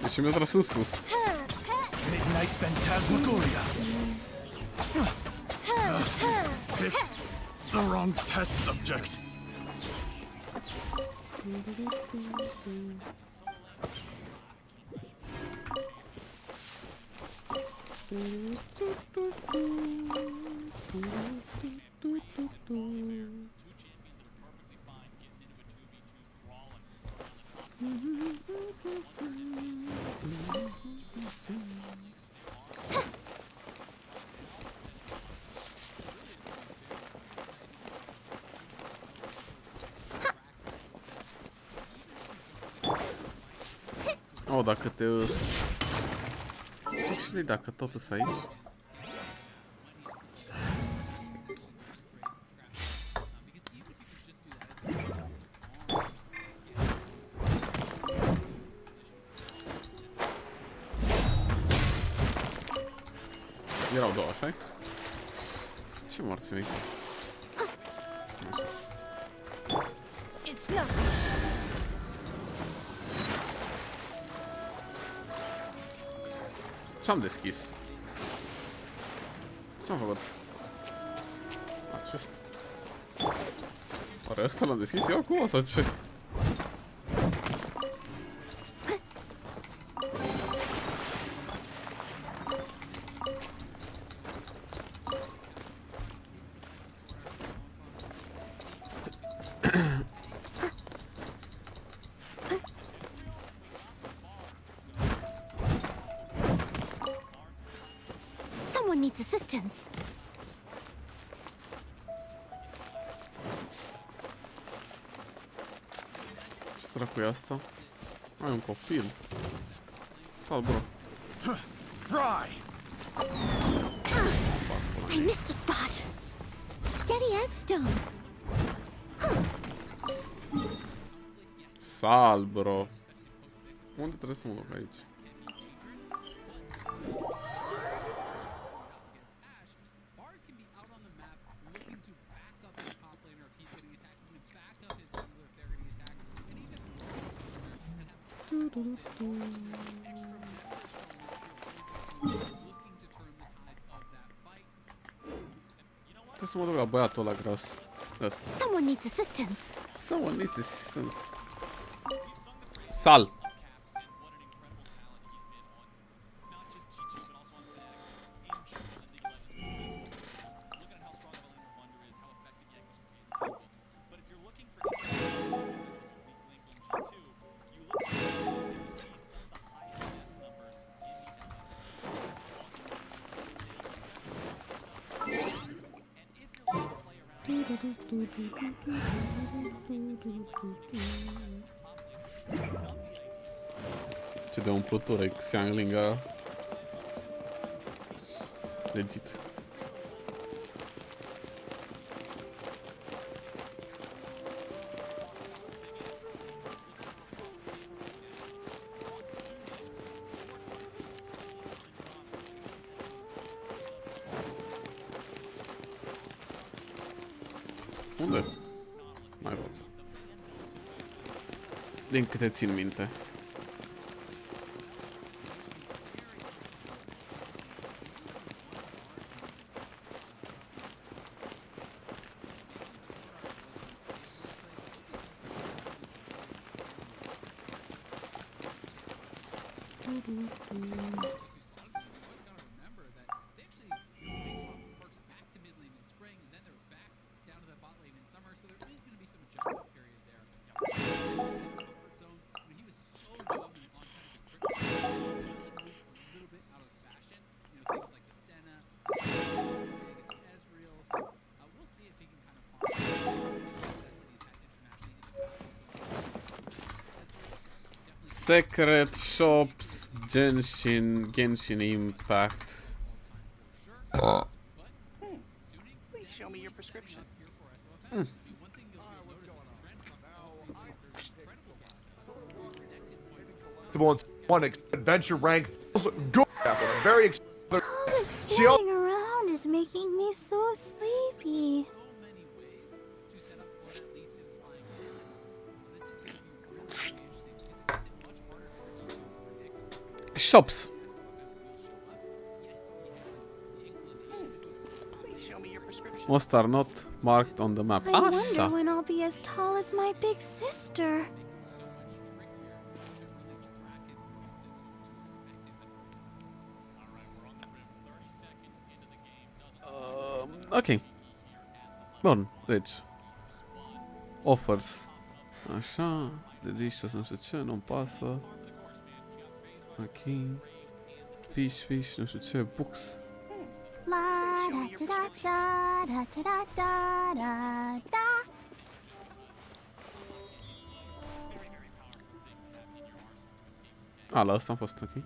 Speaker 1: Deci mi-a tras în sus.
Speaker 12: Midnight Phantasmagoria. Picked the wrong test subject.
Speaker 1: Mamă, dacă te îs... Ce-i dacă tot îs aici? Erau două, așa-i? Ce morți mici?
Speaker 3: It's not.
Speaker 1: Ce-am deschis? Ce-am făcut? Acest. Oare ăsta l-am deschis eu acum sau ce?
Speaker 3: Someone needs assistance.
Speaker 1: Ce dracu e asta? Ai un copil. Sal, bro.
Speaker 12: Fry!
Speaker 3: I missed a spot. Steady as stone.
Speaker 1: Sal, bro. Unde trebuie să mă duc aici? Trebuie să mă duc la băiatul ăla gras. Asta.
Speaker 3: Someone needs assistance.
Speaker 1: Someone needs assistance. Sal. Ce de umplutură e Xianglinga. Legit. Unde? Mai văd. Din câte țin minte. Secret Shops, Genshin Impact.
Speaker 13: Please show me your prescription.
Speaker 12: One adventure rank. Go. Very excited.
Speaker 3: Standing around is making me so sleepy.
Speaker 1: Shops. Most are not marked on the map.
Speaker 3: I wonder
Speaker 1: Așa.
Speaker 3: when I'll be as tall as my big sister.
Speaker 1: Ok. Bun, deci. Offers. Așa. Delicious, nu știu ce, nu-mi pasă. Ok. Fish, nu știu ce, books.
Speaker 3: La da da da da da da da da.
Speaker 1: A, la ăsta am fost, ok.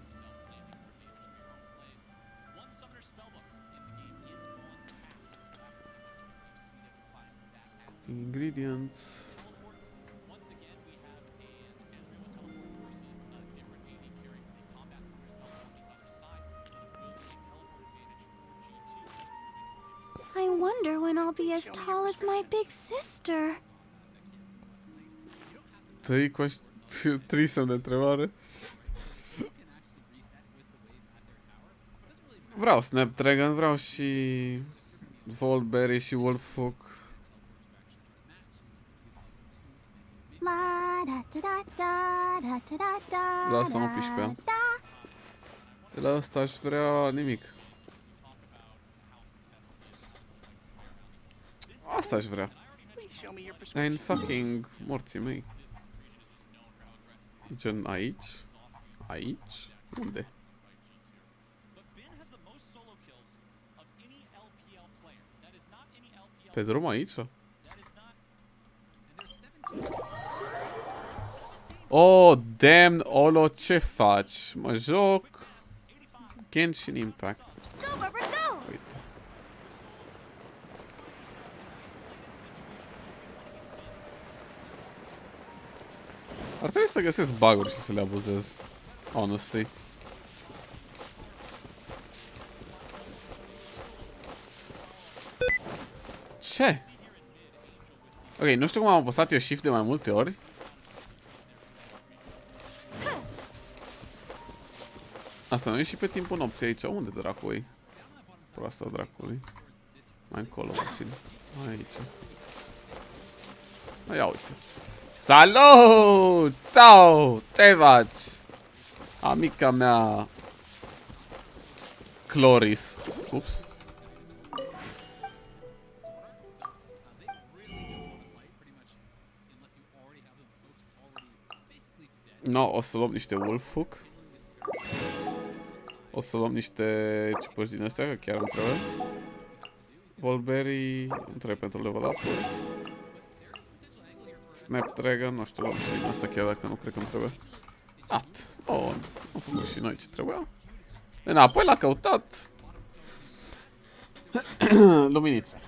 Speaker 1: Ingredients.
Speaker 3: I wonder when I'll be as tall as my big sister.
Speaker 1: Trei semne de întrebare. Vreau Snapdragon, vreau și Volberry și Wolfhook. La asta mă piși pe ea. De la asta aș vrea nimic. Asta aș vrea. În fucking morții mei. Gen aici? Aici? Unde? Pe drum aici? Oh, damn, Olo, ce faci? Mă joc Genshin Impact. Uite. Ar trebui să găsesc bug-uri și să le abuzez. Honestly. Ce? Ok, nu știu cum am apăsat eu shift de mai multe ori. Asta nu e și pe timpul nopții aici. Unde dracu e? Proasta dracului. Mai încolo puțin. Aici. Ia uite. Salut! Ciao! Ce faci? Amica mea Cloris. Ups. No, o să luăm niște Wolfhook. O să luăm niște ciuperci din astea, că chiar îmi trebuie. Volberry, îmi trebuie pentru level up-uri. Snapdragon, nu știu, luăm și din asta chiar dacă nu cred că îmi trebuie. At. Oh, am făcut și noi ce trebuia. Înapoi l-a căutat. Luminiță.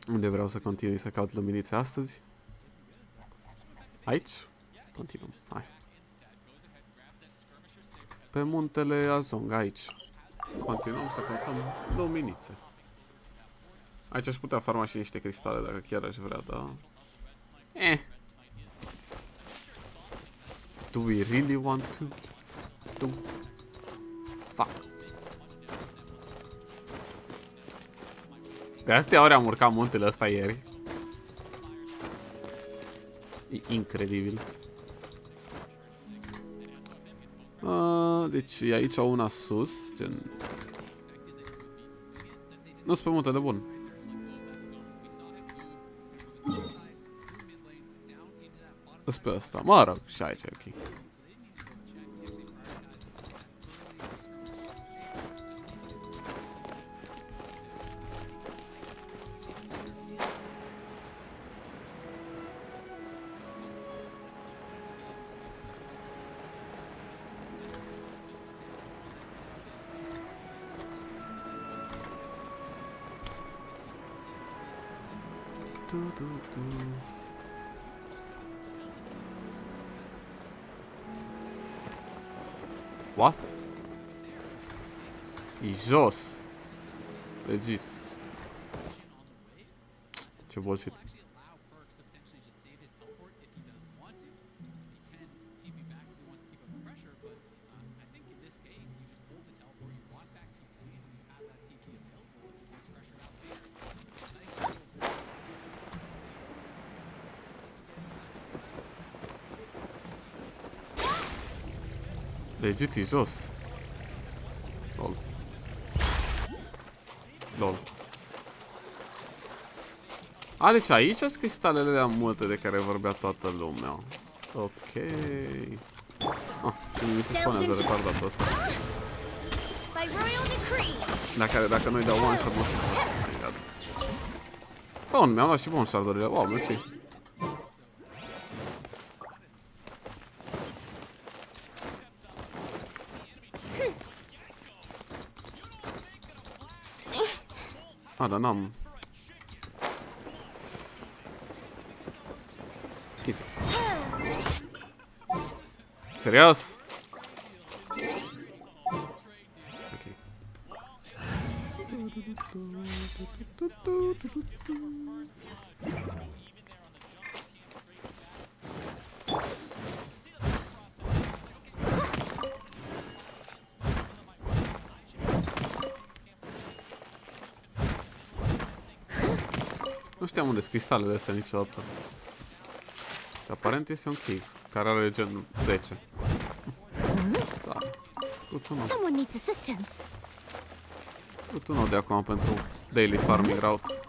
Speaker 1: Unde vreau să continui să caut luminițe astăzi? Aici? Continuăm. Hai. Pe muntele Azong, aici. Continuăm să căutăm luminițe. Aici aș putea farma și niște cristale dacă chiar aș vrea, da? Do we really want to? Fuck. De atâtea ori am urcat muntele ăsta ieri. E incredibil. Deci e aici una sus, gen... Nu-s pe muntele bun. Îs pe ăsta, mă rog, și aici e ok. What? E jos. Legit. Ce bullshit. Legit e jos. Lol. Lol. A, deci aici sunt cristalele alea multe de care vorbea toată lumea. Ok. Ah, și mi se spawnează retardatul ăsta. Dacă nu-i dau one shot, nu o să fac. Bun, mi-am luat și bun shard-urile. Wow, mersi. Dar n-am... Easy. Serios? Ok. Nu știam unde sunt cristalele astea niciodată. Și aparent este un key care are gen 10. Da.
Speaker 3: Someone needs assistance.
Speaker 1: Tu nu de acum pentru daily farming route.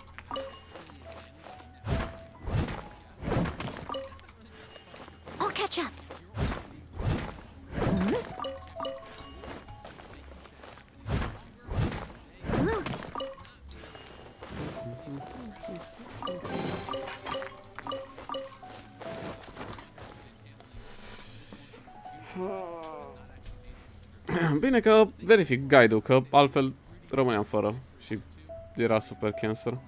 Speaker 3: I'll catch up.
Speaker 1: Bine că verific guide-ul, că altfel rămâneam fără și era super cancer.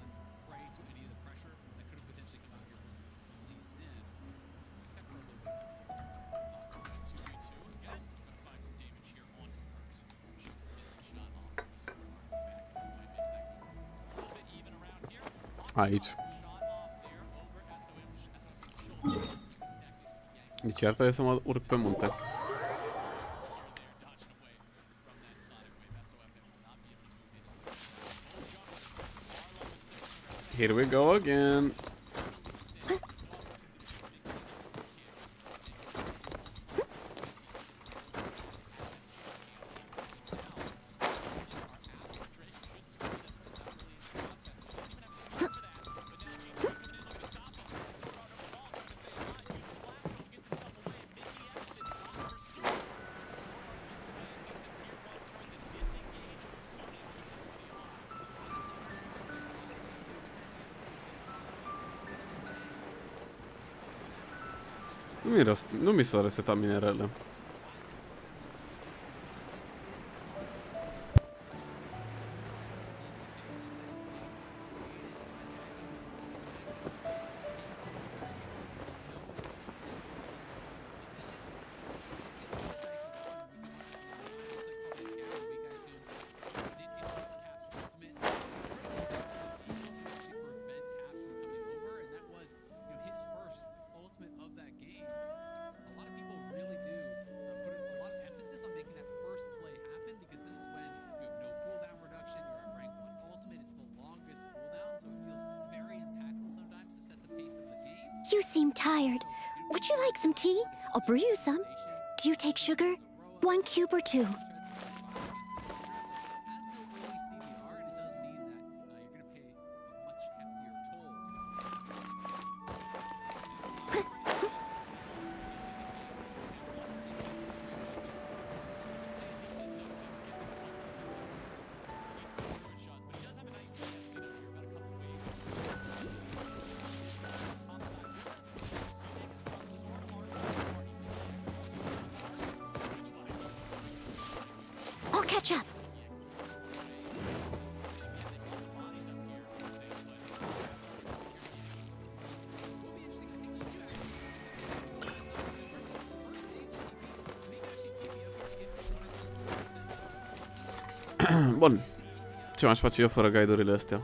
Speaker 1: Aici. Deci iar trebuie să mă urc pe munte. Here we go again. Nu mi s-au resetat minerele.
Speaker 3: You seem tired. Would you like some tea? I'll brew you some. Do you take sugar? 1 cube or 2? I'll catch up.
Speaker 1: Bun. Ce m-aș face eu fără guide-urile astea?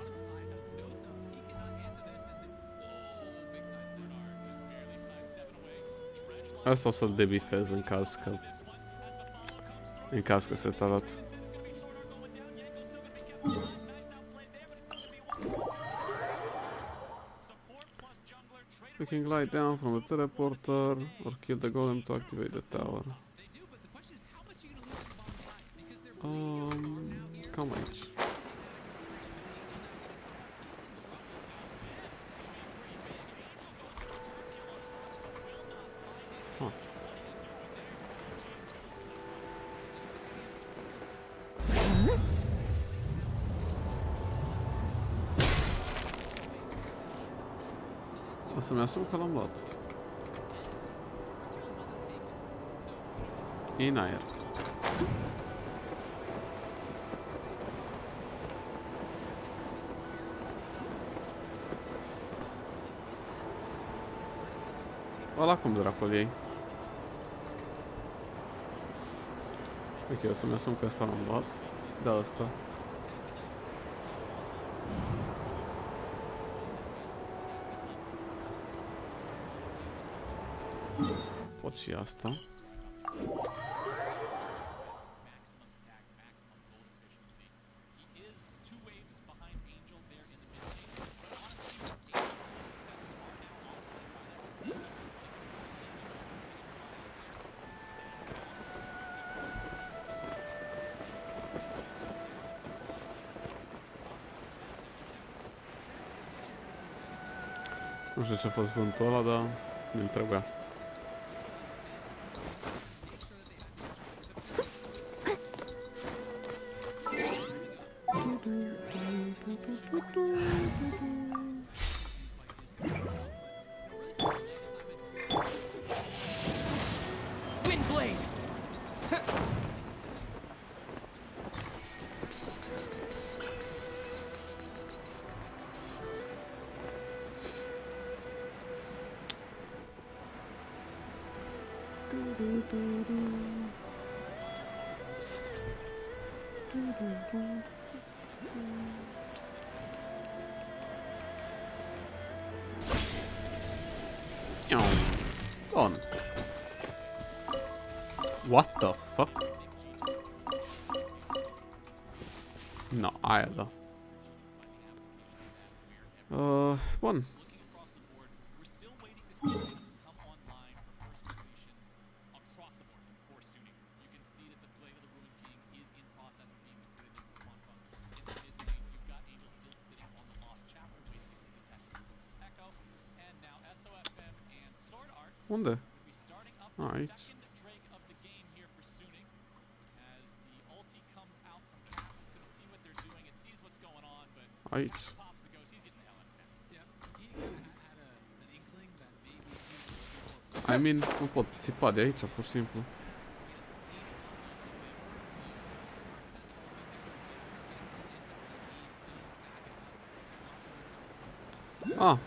Speaker 1: Asta o să-l debifez în caz că... În caz că se talat. We can glide down from the teleporter or kill the golem to activate the tower. Cam aici. O să-mi asum că l-am luat. În aer. Ăla cum dracul ei? Ok, o să-mi asum că ăsta l-am luat. Da, ăsta. Pot și asta. Nu știu ce a fost vântul ăla, dar mi-l trebuia. On. What the fuck? No, aia da. Bun. Unde? Aici. Aici. I mean, nu pot țipa de aici, pur și simplu. Ah.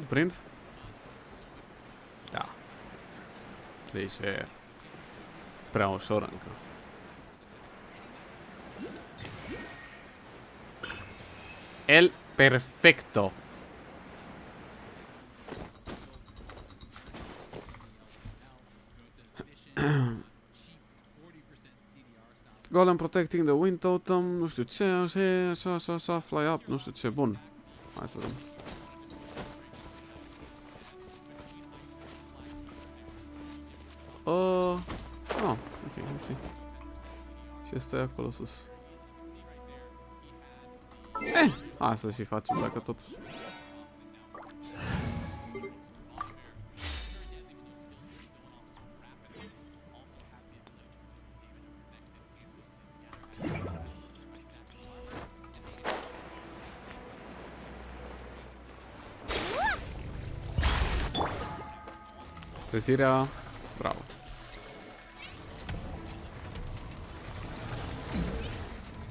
Speaker 1: Prind? Da. Deci e prea ușor încă. El perfecto. Golem protecting the wind totem, nu știu ce, așa, fly up, nu știu ce, bun. Hai să vedem. Ok, I see. Și ăsta e acolo sus. Hai să și facem dacă tot. Trezirea, bravo.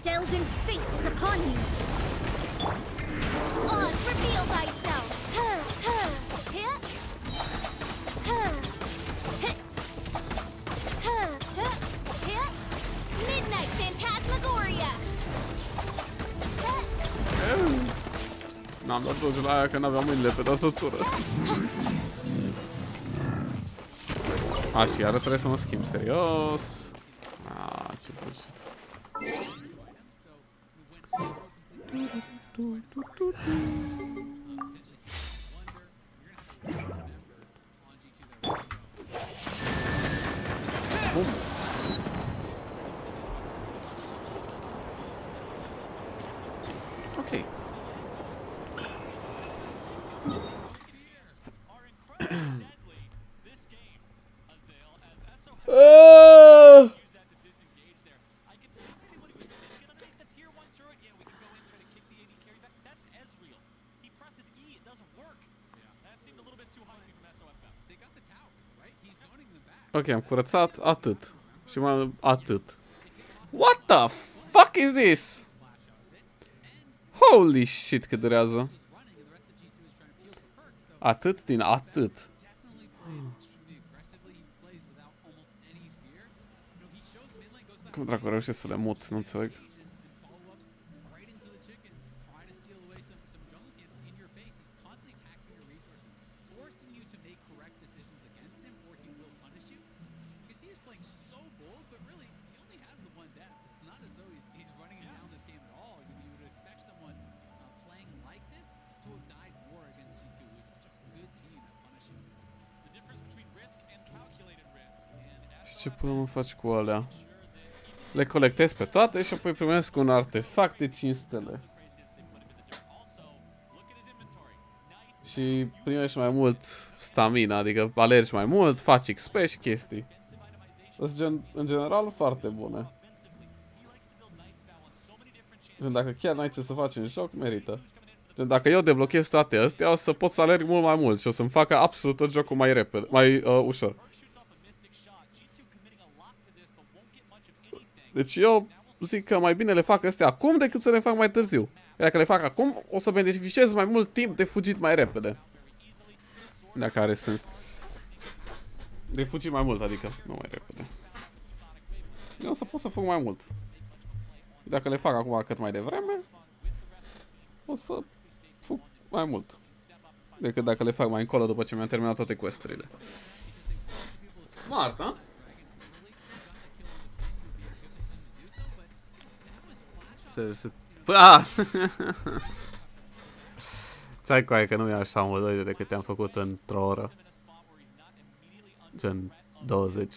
Speaker 3: Delvin fate is upon you. Oz, reveal thyself. Midnight Phantasmagoria.
Speaker 1: N-am dat dozul aia că n-aveam mâinile pe tastatură. Și iară trebuie să mă schimb, serios. Ce bullshit. Bum. Ok. Ok, am curățat atât. Și mai atât. What the fuck is this? Holy shit, cât durează. Atât din atât. Cum dracu reușesc să le mut? Nu înțeleg. Și ce până mă faci cu alea? Le colectez pe toate și apoi primesc un artefact de 5 stele. Și primești mai mult stamina, adică alergi mai mult, faci XP și chestii. Sunt în general foarte bune. Gen, dacă chiar n-ai ce să faci în joc, merită. Gen, dacă eu deblochez toate astea, o să pot să alerg mult mai mult și o să-mi facă absolut tot jocul mai repede, mai ușor. Deci eu zic că mai bine le fac astea acum decât să le fac mai târziu. Dacă le fac acum, o să beneficiez mai mult timp de fugit mai repede. Dacă are sens. De fugit mai mult, adică, nu mai repede. Eu o să pot să fug mai mult. Dacă le fac acum cât mai devreme, o să fug mai mult. Decât dacă le fac mai încolo după ce mi-am terminat toate quest-urile. Smart, ha? Ce-ai cu aia că nu e așa mult de cât te-am făcut într-o oră. Gen 20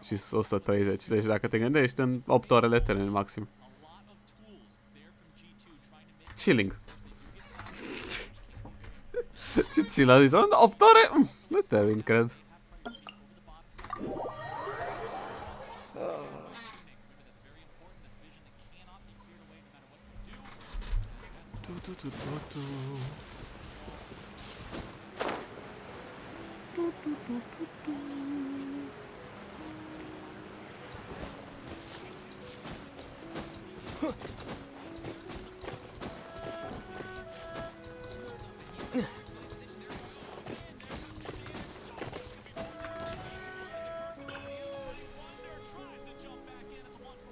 Speaker 1: și 130. Deci dacă te gândești, în 8 ore le termini maxim. Chilling. Ce chill a zis? În 8 ore? Nu termin, cred.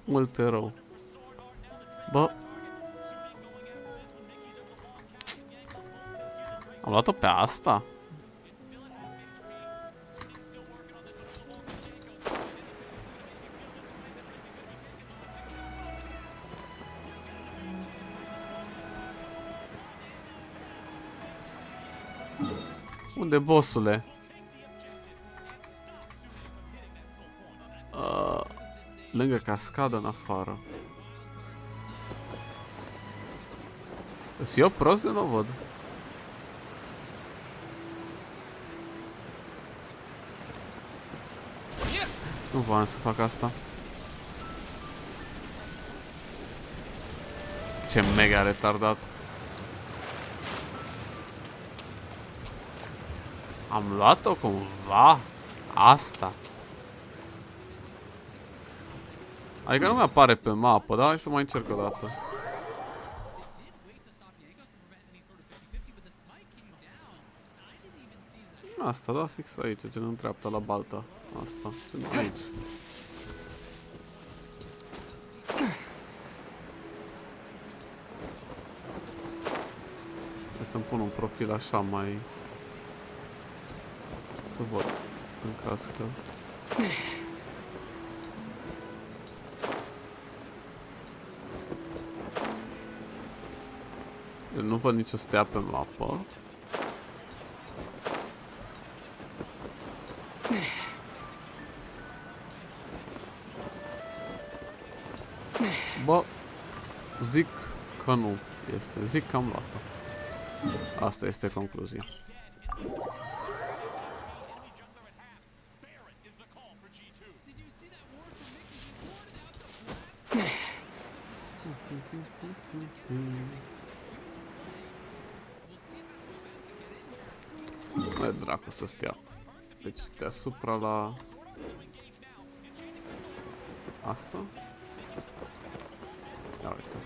Speaker 1: Multe rău. Bă. Am luat-o pe asta? Unde, bossule? Lângă cascadă în afară. Sunt eu prost de nu văd. Nu voiam să fac asta. Ce mega retardat. Am luat-o cumva? Asta. Adică nu mi-apare pe mapă, dar hai să mai încerc o dată. Asta, da, fix aici, gen în dreapta, la balta. Asta, gen aici. Hai să-mi pun un profil așa mai... Să văd în caz că... Eu nu văd nicio stea pe mapă. Bă, zic că nu este. Zic că am luat-o. Asta este concluzia. Mai dracu să stea. Deci deasupra la... Asta? Ia uite.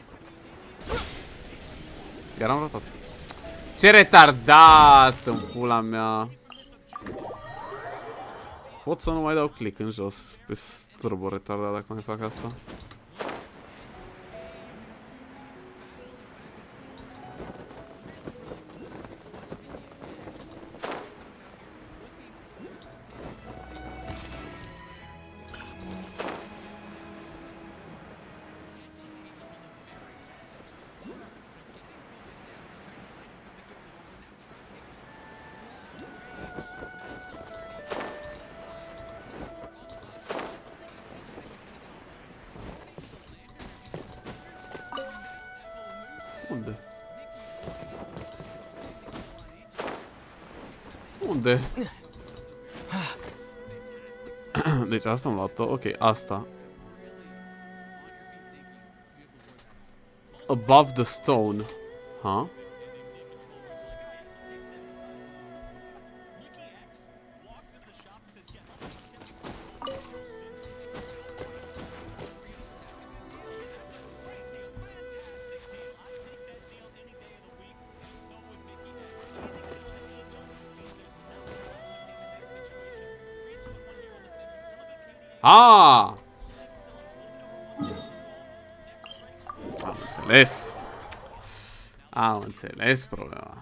Speaker 1: Iar am ratat. Ce retardat în pula mea. Pot să nu mai dau click în jos. Pe turbo retardat dacă mai fac asta. Unde? Unde? Deci asta am luat-o. Ok, asta. Above the stone. Huh? Ah! Am înțeles. Am înțeles problema.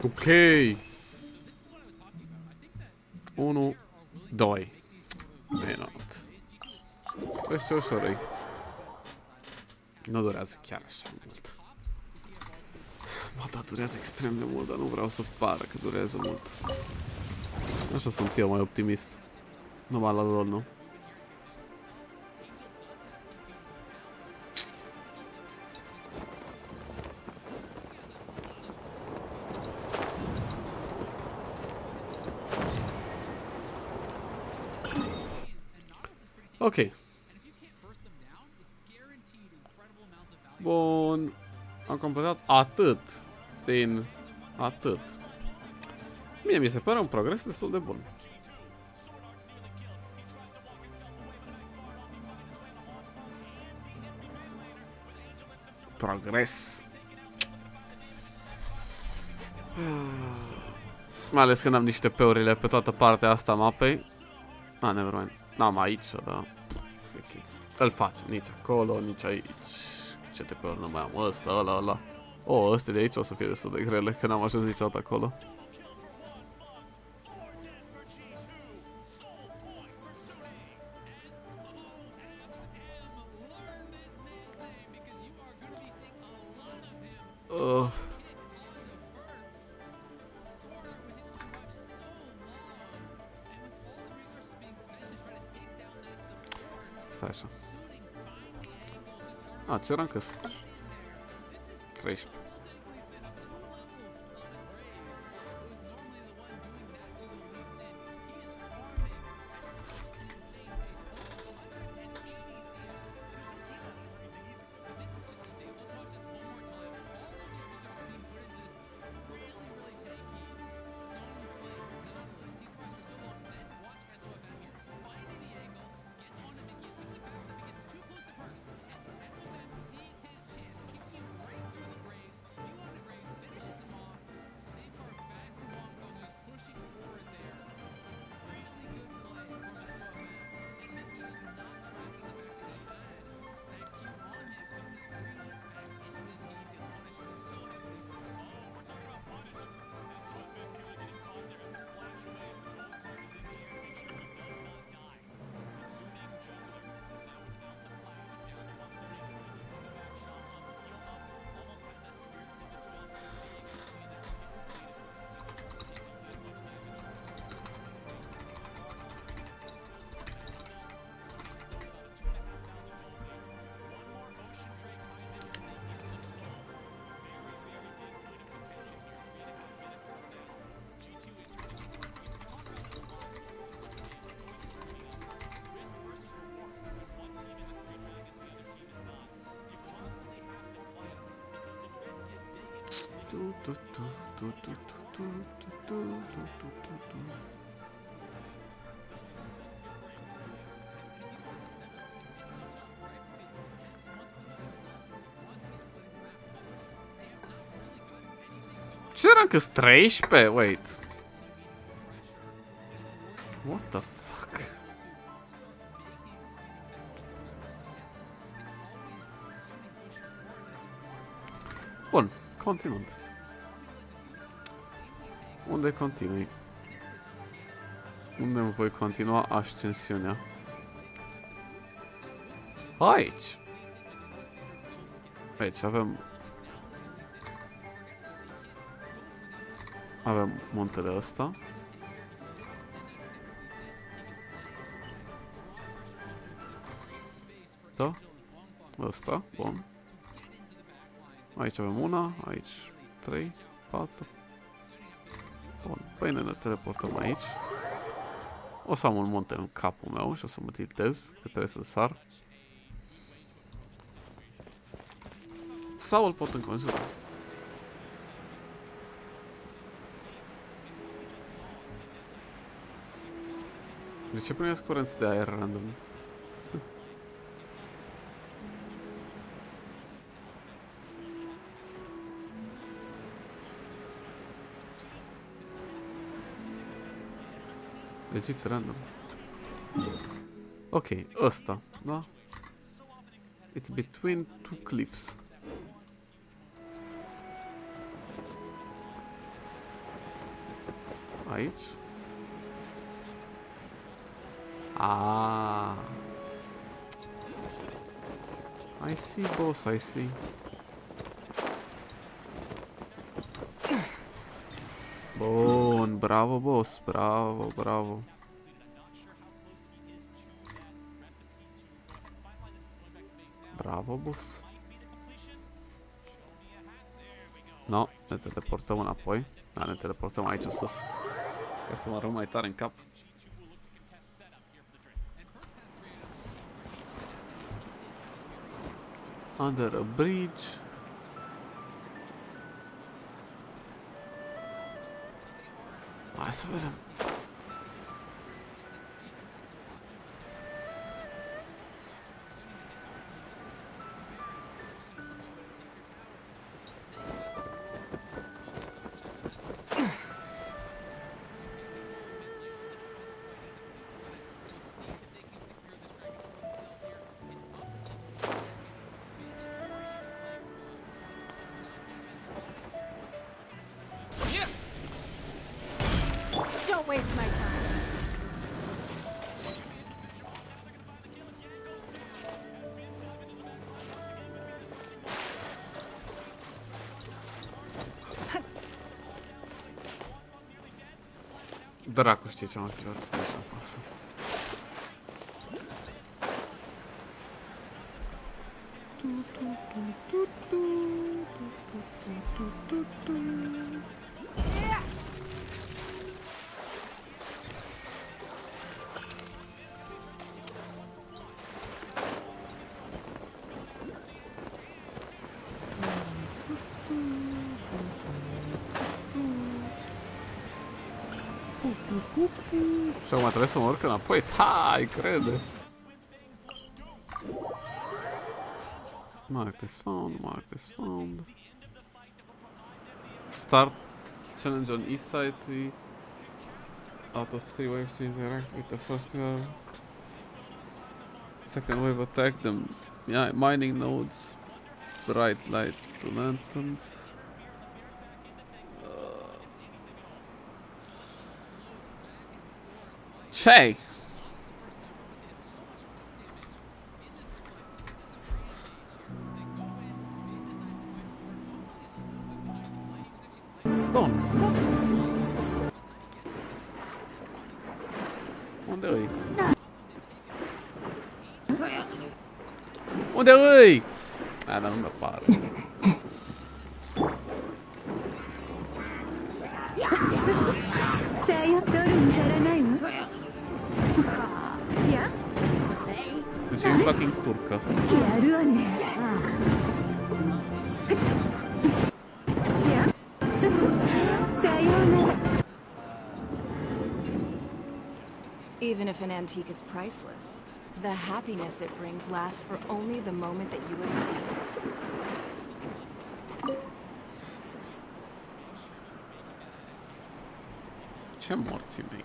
Speaker 1: Ok. 1, 2. Minut. Este ușor. Nu durează chiar așa mult. Bă, da, durează extrem de mult, dar nu vreau să pară că durează mult. Așa sunt eu mai optimist. Numai la LOL, nu? Ok. Bun. Am completat atât din atât. Mie mi se pare un progres destul de bun. Progres. Mai ales când am niște peurile pe toată partea asta a mapei. Ah, nevermind. N-am aici, da. Ok. Îl facem nici acolo, nici aici. Ce TP-uri nu mai am? Ăsta, ăla. Oh, ăstea de aici o să fie destul de grele, că n-am ajuns niciodată acolo. Stai așa. A, ce rank -s? 13. Ce rank is 13? Wait. What the fuck? Bun, continuând. Unde continui? Unde îmi voi continua ascensiunea? Aici! Aici avem muntele ăsta. Da? Ăsta, bun. Aici avem una, aici 3, 4. Bun, păi ne teleportăm aici. O să am un munte în capul meu și o să mă tiltez, că trebuie să sar. Sau îl pot înconjura. De ce primesc curenți de aer random? Legit random. Ok, ăsta, da? It's between two cliffs. Aici? Ah. I see, boss, I see. Bun, bravo, boss, bravo, bravo. Bravo, boss. No, ne teleportăm înapoi. Da, ne teleportăm aici sus. Ca să mă rău mai tare în cap. Under a bridge. Hai să vedem.
Speaker 3: Don't waste my time.
Speaker 1: Dracu știe ce am activat, stai așa pasă. Și acum trebuie să mă urc înapoi. Hai, crede. Mark this found, mark this found. Start challenge on east side. Out of 3 waves to interact with the first player. Second wave attack them. Yeah, mining nodes. Bright light to lanterns. Ce-ai? Bun. Unde îi? Unde îi? A, dar nu mi apare. Deci e fucking turcă.
Speaker 13: Even if an antique is priceless, the happiness it brings lasts for only the moment that you obtain it.
Speaker 1: Ce morții mei.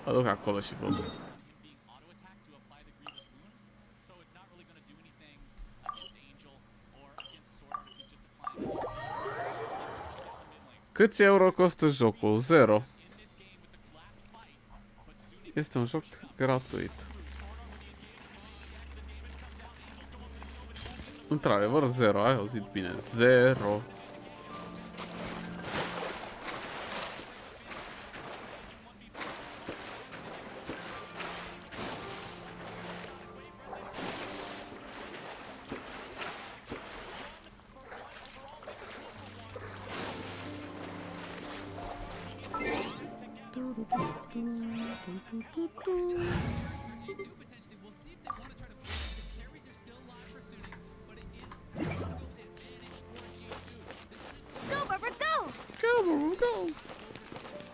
Speaker 1: Mă duc acolo și văd. Câți euro costă jocul? 0. Este un joc gratuit. Într-adevăr 0, ai auzit bine, 0.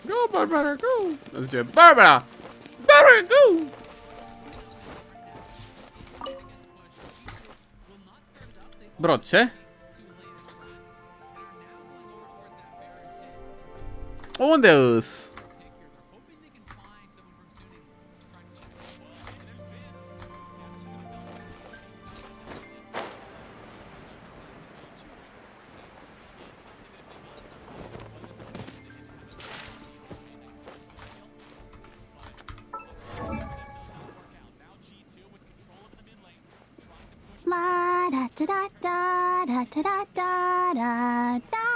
Speaker 1: Go, Barbara, go! Zice, Barbara! Barbara, go! Bro, ce? Unde îs?
Speaker 3: La da da da da da da da da da.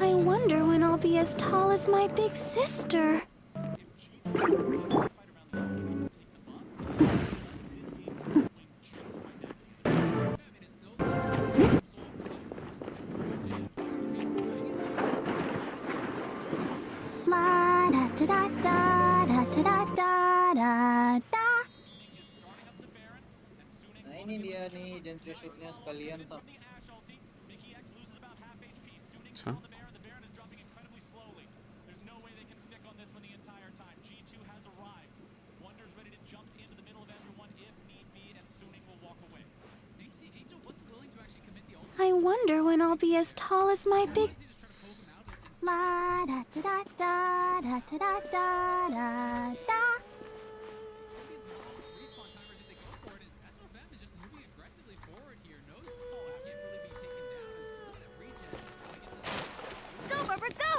Speaker 3: I wonder when I'll be as tall as my big sister. La da da da da da da da da da.
Speaker 1: Ce?
Speaker 3: I wonder when I'll be as tall as my big. La da da da da da da da da da. Go, Barbara, go!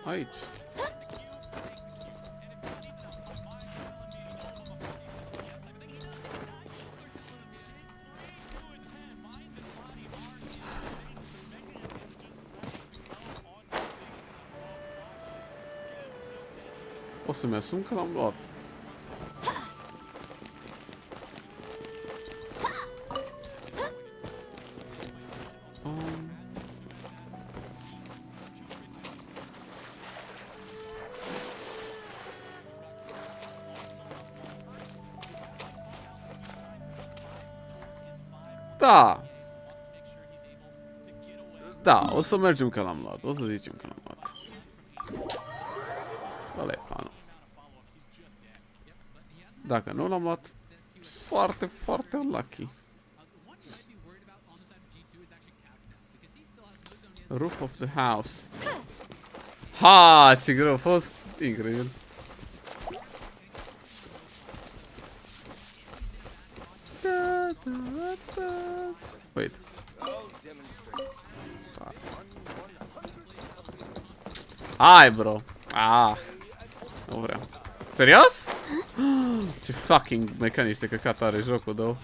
Speaker 1: Aici. O să-mi asum că l-am luat. Da. Da, o să mergem că l-am luat. O să zicem că l-am luat. Ăla e planul. Dacă nu l-am luat, foarte, foarte unlucky. Roof of the house. Ha, ce greu a fost. Incredibil. Da, da, da. Wait. Hai, bro. Ah. Nu vreau. Serios? Ce fucking mecanici de căcat are jocul, două.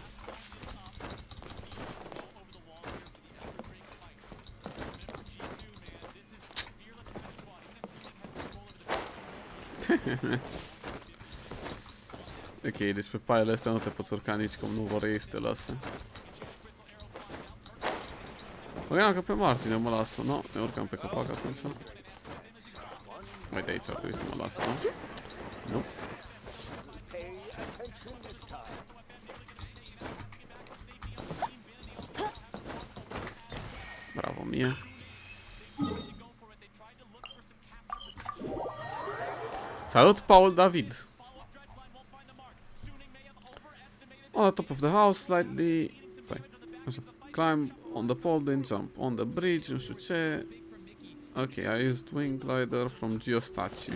Speaker 1: Ok, deci pe paiele astea nu te poți urca nici cum, nu vor ei să te lasă. Mă gândeam că pe margine mă lasă, nu? Ne urcăm pe copac atunci. Uite, aici ar trebui să mă lasă, nu? Nu. Bravo mie. Salut, Paul David. On the top of the house, slightly... Stai, așa. Climb on the pole, then jump on the bridge, nu știu ce. Ok, I used wing glider from geostatue.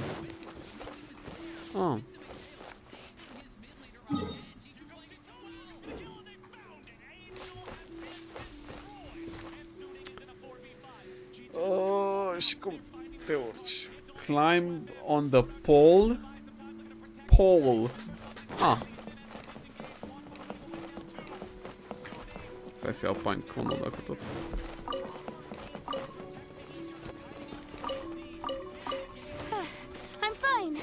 Speaker 1: Oh. Și cum te urci? Climb on the pole. Pole. Ah. Stai să iau pancunul dacă tot.
Speaker 3: I'm fine.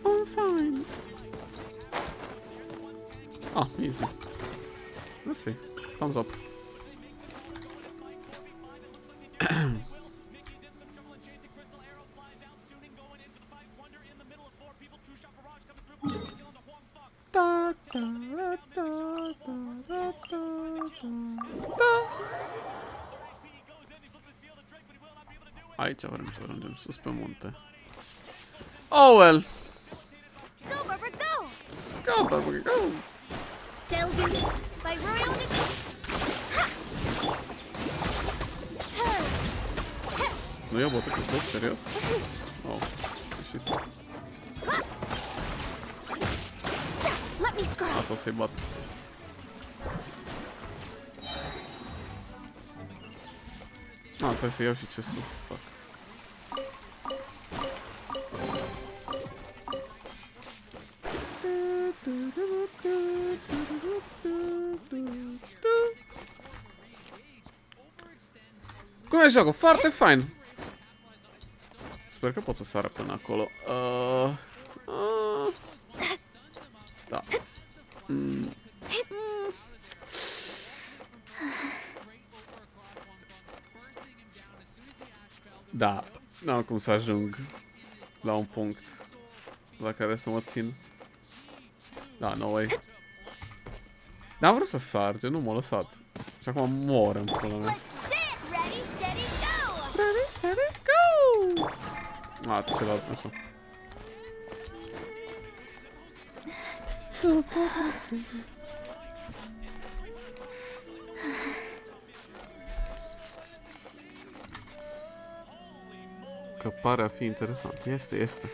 Speaker 1: I'm fine. Ah, easy. Mersi. Thumbs up. Aici vrem să ajungem sus pe munte. Oh well.
Speaker 3: Go, Barbara, go!
Speaker 1: Go, Barbara, go!
Speaker 3: Delving by royal decree.
Speaker 1: Nu ia botul cu tot, serios? Oh, shit.
Speaker 3: Let me scry.
Speaker 1: Asta o să-i bat. Ah, trebuie să iau și chestul. Fuck. Cum e jocul? Foarte fain. Sper că pot să sară până acolo. Da. Da, n-am cum să ajung la un punct la care să mă țin. Da, no way. N-am vrut să sar, nu m-a lăsat. Și acum mor în pula mea. Ready, steady, go! Ah, celălalt așa. Că pare a fi interesant. Este.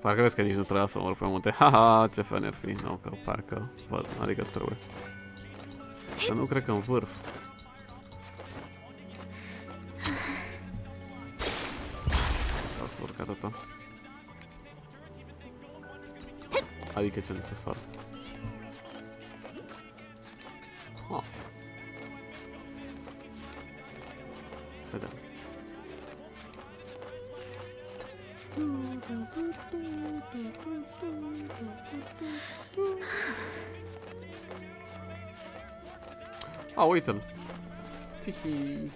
Speaker 1: Parcă vezi că nici nu trebuia să mor pe munte. Haha, ce fan ar fi. Nu, că parcă văd, adică trebuie. Că nu cred că în vârf. Vreau să urc atâta. Adică ce necesar. Oh. Vedem. Ah, uite-l. Tihi.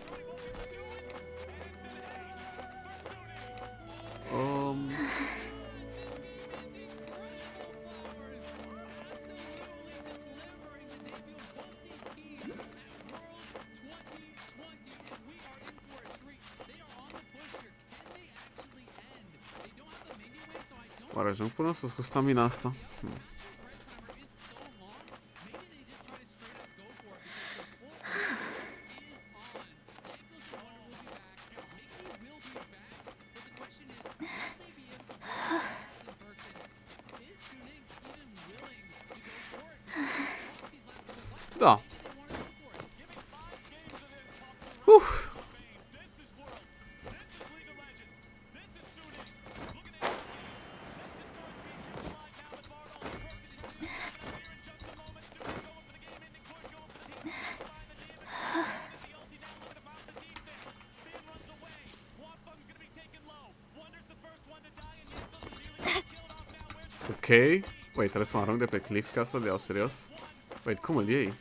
Speaker 1: Oare ajung până sus cu stamina asta? Da. Wait, trebuie să mă arunc de pe cliff ca să-l iau serios? Wait, cum îl iei?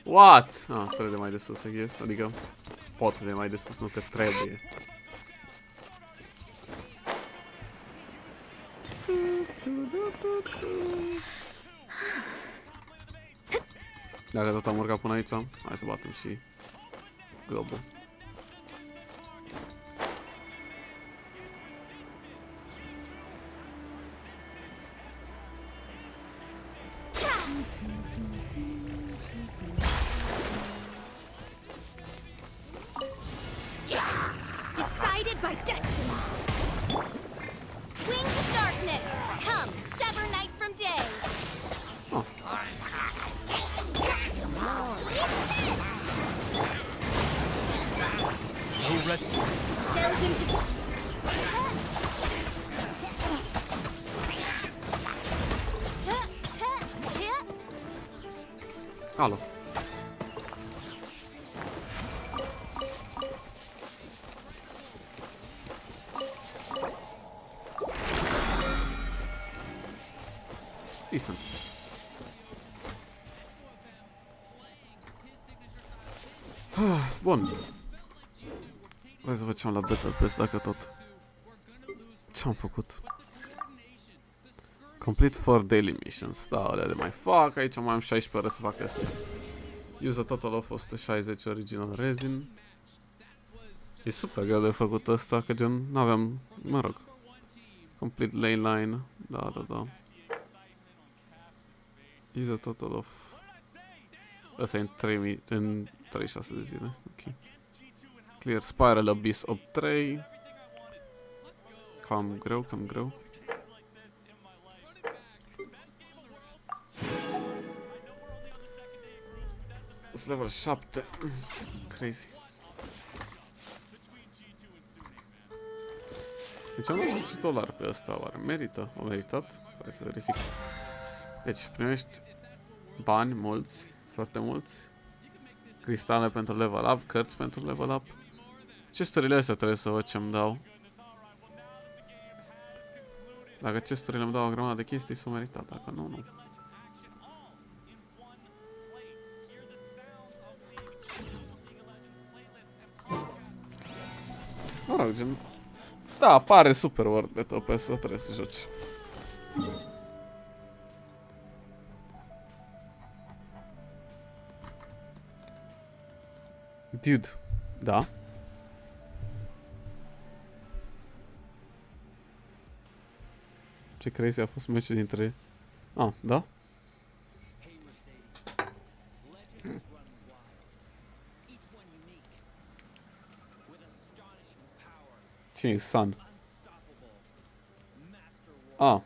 Speaker 1: What? Ah, trebuie de mai de sus, I guess. Adică pot de mai de sus, nu că trebuie. Dacă tot am urcat până aici, hai să batem și globul.
Speaker 3: Decided by destiny. Wings of darkness, come, sever night from day.
Speaker 1: Oh.
Speaker 3: No rest. Delve into.
Speaker 1: Alo. Decent. Bun. Hai să facem la beta test dacă tot. Ce-am făcut? Complete 4 daily missions. Da, alea de mai fac. Aici mai am 16 ore să fac astea. Use a total of 160 original resin. E super greu de făcut asta, că gen n-aveam, mă rog. Complete ley line. Da. Use a total of... Asta e în 36 de zile. Ok. Clear Spiral Abyss 8-3. Cam greu. Sunt level 7. Crazy. Deci am luat $10 pe ăsta, oare merită? A meritat? Hai să verific. Deci primești bani mulți, foarte mulți. Cristale pentru level up, cărți pentru level up. Chesturile astea trebuie să văd ce-mi dau. Dacă chesturile îmi dau o grămadă de chestii, s-o meritat. Dacă nu, nu. Mă rog, gen... Da, pare super worth it pe asta, trebuie să joci. Dude, da. Ce crazy a fost meciul dintre... Ah, da? Cine e Sun? Ah,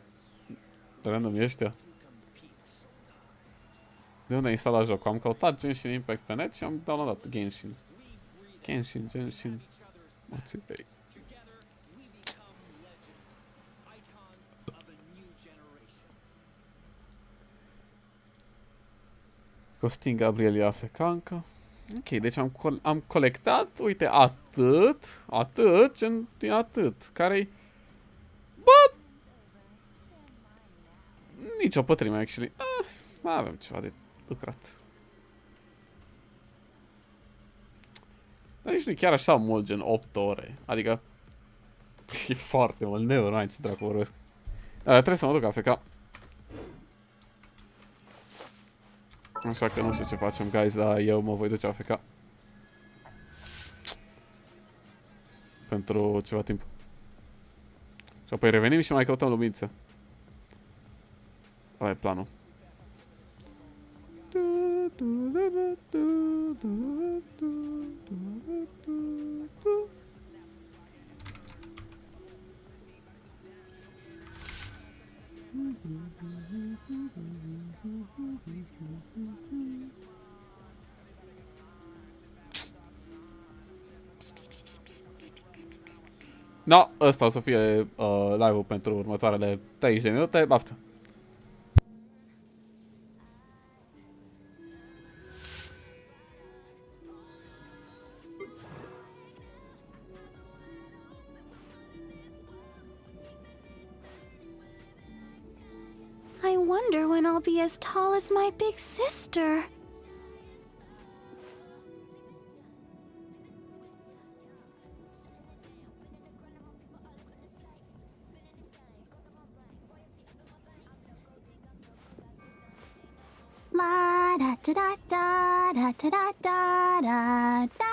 Speaker 1: random ăștia. De unde ai instalat jocul? Am căutat Genshin Impact pe net și am downloadat Genshin. Genshin. What's it? Hey. Costin Gabriel e AFK încă. Ok, deci am colectat, uite, atât, din atât, care-i... Bă! Nici o pătrime, actually. Mai avem ceva de lucrat. Dar nici nu e chiar așa mult, gen 8 ore. Adică... E foarte mult, never mind ce dracu vorbesc. Trebuie să mă duc AFK. Așa că nu știu ce facem, guys, dar eu mă voi duce AFK. Pentru ceva timp. Și apoi revenim și mai căutăm luminiță. Ăla e planul. No, ăsta o să fie live-ul pentru următoarele 30 de minute. Baftă!
Speaker 3: wonder when I'll be as tall as my big sister. La da da da da da da da da da.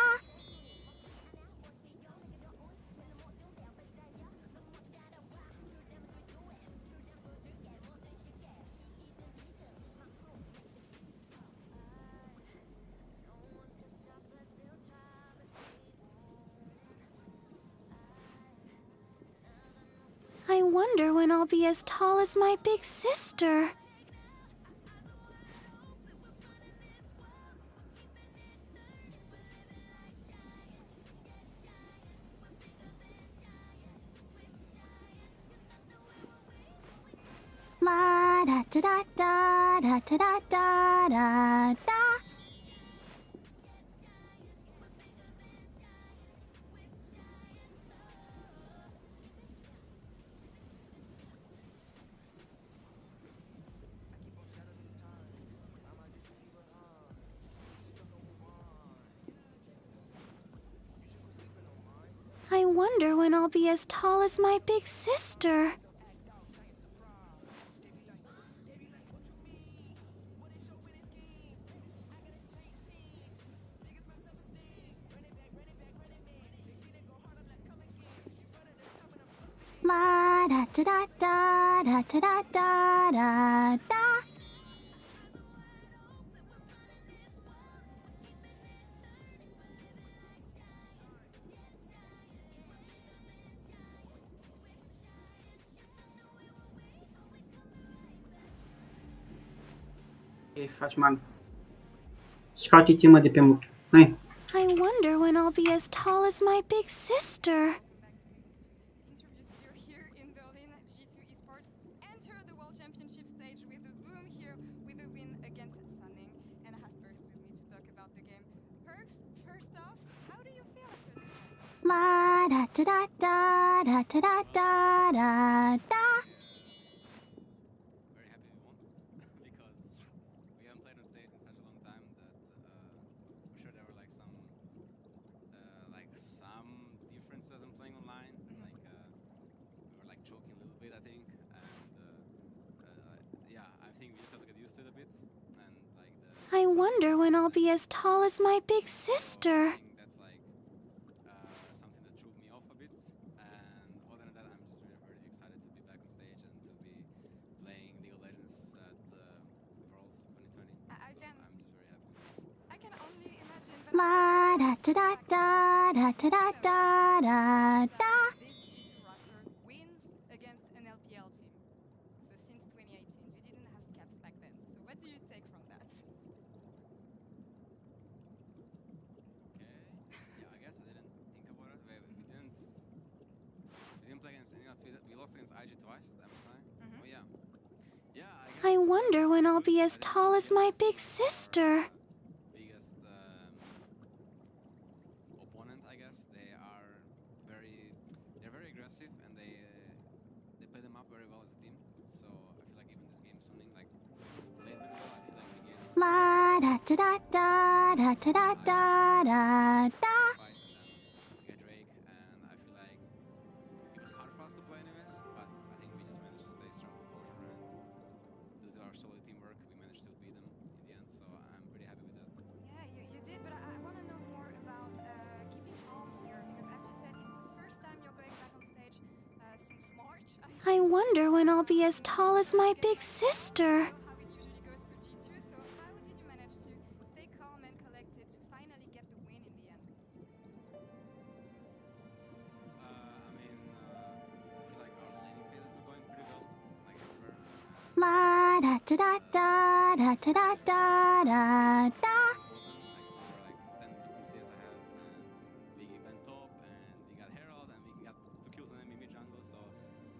Speaker 3: I wonder when I'll be as tall as my big sister. La da da da da da da da da da. I wonder when I'll be as tall as my big sister. La da da da da da da da da da.
Speaker 9: Faci man. Scoate-te-mă de pe mut. Hai.
Speaker 3: I wonder when I'll be as tall as my big sister.
Speaker 13: Introduced you here in Berlin, G2 Esports enter the World Championship stage with a boom here with a win against Sunning. And I have Perks with me to talk about the game. Perks, first off, how do you feel after this one?
Speaker 3: La da da da da da da da da da.
Speaker 11: Very happy we won because we haven't played on stage in such a long time that I'm sure there were like some differences in playing online. Like we were like choking a little bit, I think, and yeah, I think we just have to get used to it a bit. And like
Speaker 3: I wonder when I'll be as tall as my big sister.
Speaker 11: that's like something that threw me off a bit. And other than that, I'm just really very excited to be back on stage and to be playing League of Legends at Worlds 2020.
Speaker 13: I can,
Speaker 11: I'm just very happy.
Speaker 13: I can only imagine that
Speaker 3: La da da da da da da da da da.
Speaker 13: this G2 roster wins against an LPL team. So since 2018, you didn't have caps back then. So what do you take from that?
Speaker 11: Okay. Yeah, I guess I didn't think about it. We didn't play against any of we lost against IG twice at MSI. Oh yeah. Yeah, I guess
Speaker 3: I wonder when I'll be as tall as my big sister.
Speaker 11: biggest opponent, I guess. They're very aggressive and they play them up very well as a team. So I feel like even this game Sunning like played very well. I feel like the game is
Speaker 3: La da da da da da da da da da.
Speaker 11: fight and then get Drake, and I feel like it was hard for us to play anyways, but I think we just managed to stay strong composure and due to our solid teamwork we managed to beat them in the end, so I'm pretty happy with that.
Speaker 13: Yeah, you did, but I want to know more about keeping calm here because, as you said, it's the first time you're going back on stage since March.
Speaker 3: I wonder when I'll be as tall as my big sister.
Speaker 13: How it usually goes for G2, so how did you manage to stay calm and collected to finally get the win in the end?
Speaker 11: I feel like our laning phases were going pretty well, like we were
Speaker 3: La da da da da da da da da da.
Speaker 11: like 10-15 CS ahead, and we went top and we got Herald and we got 2 kills on enemy mid jungle, so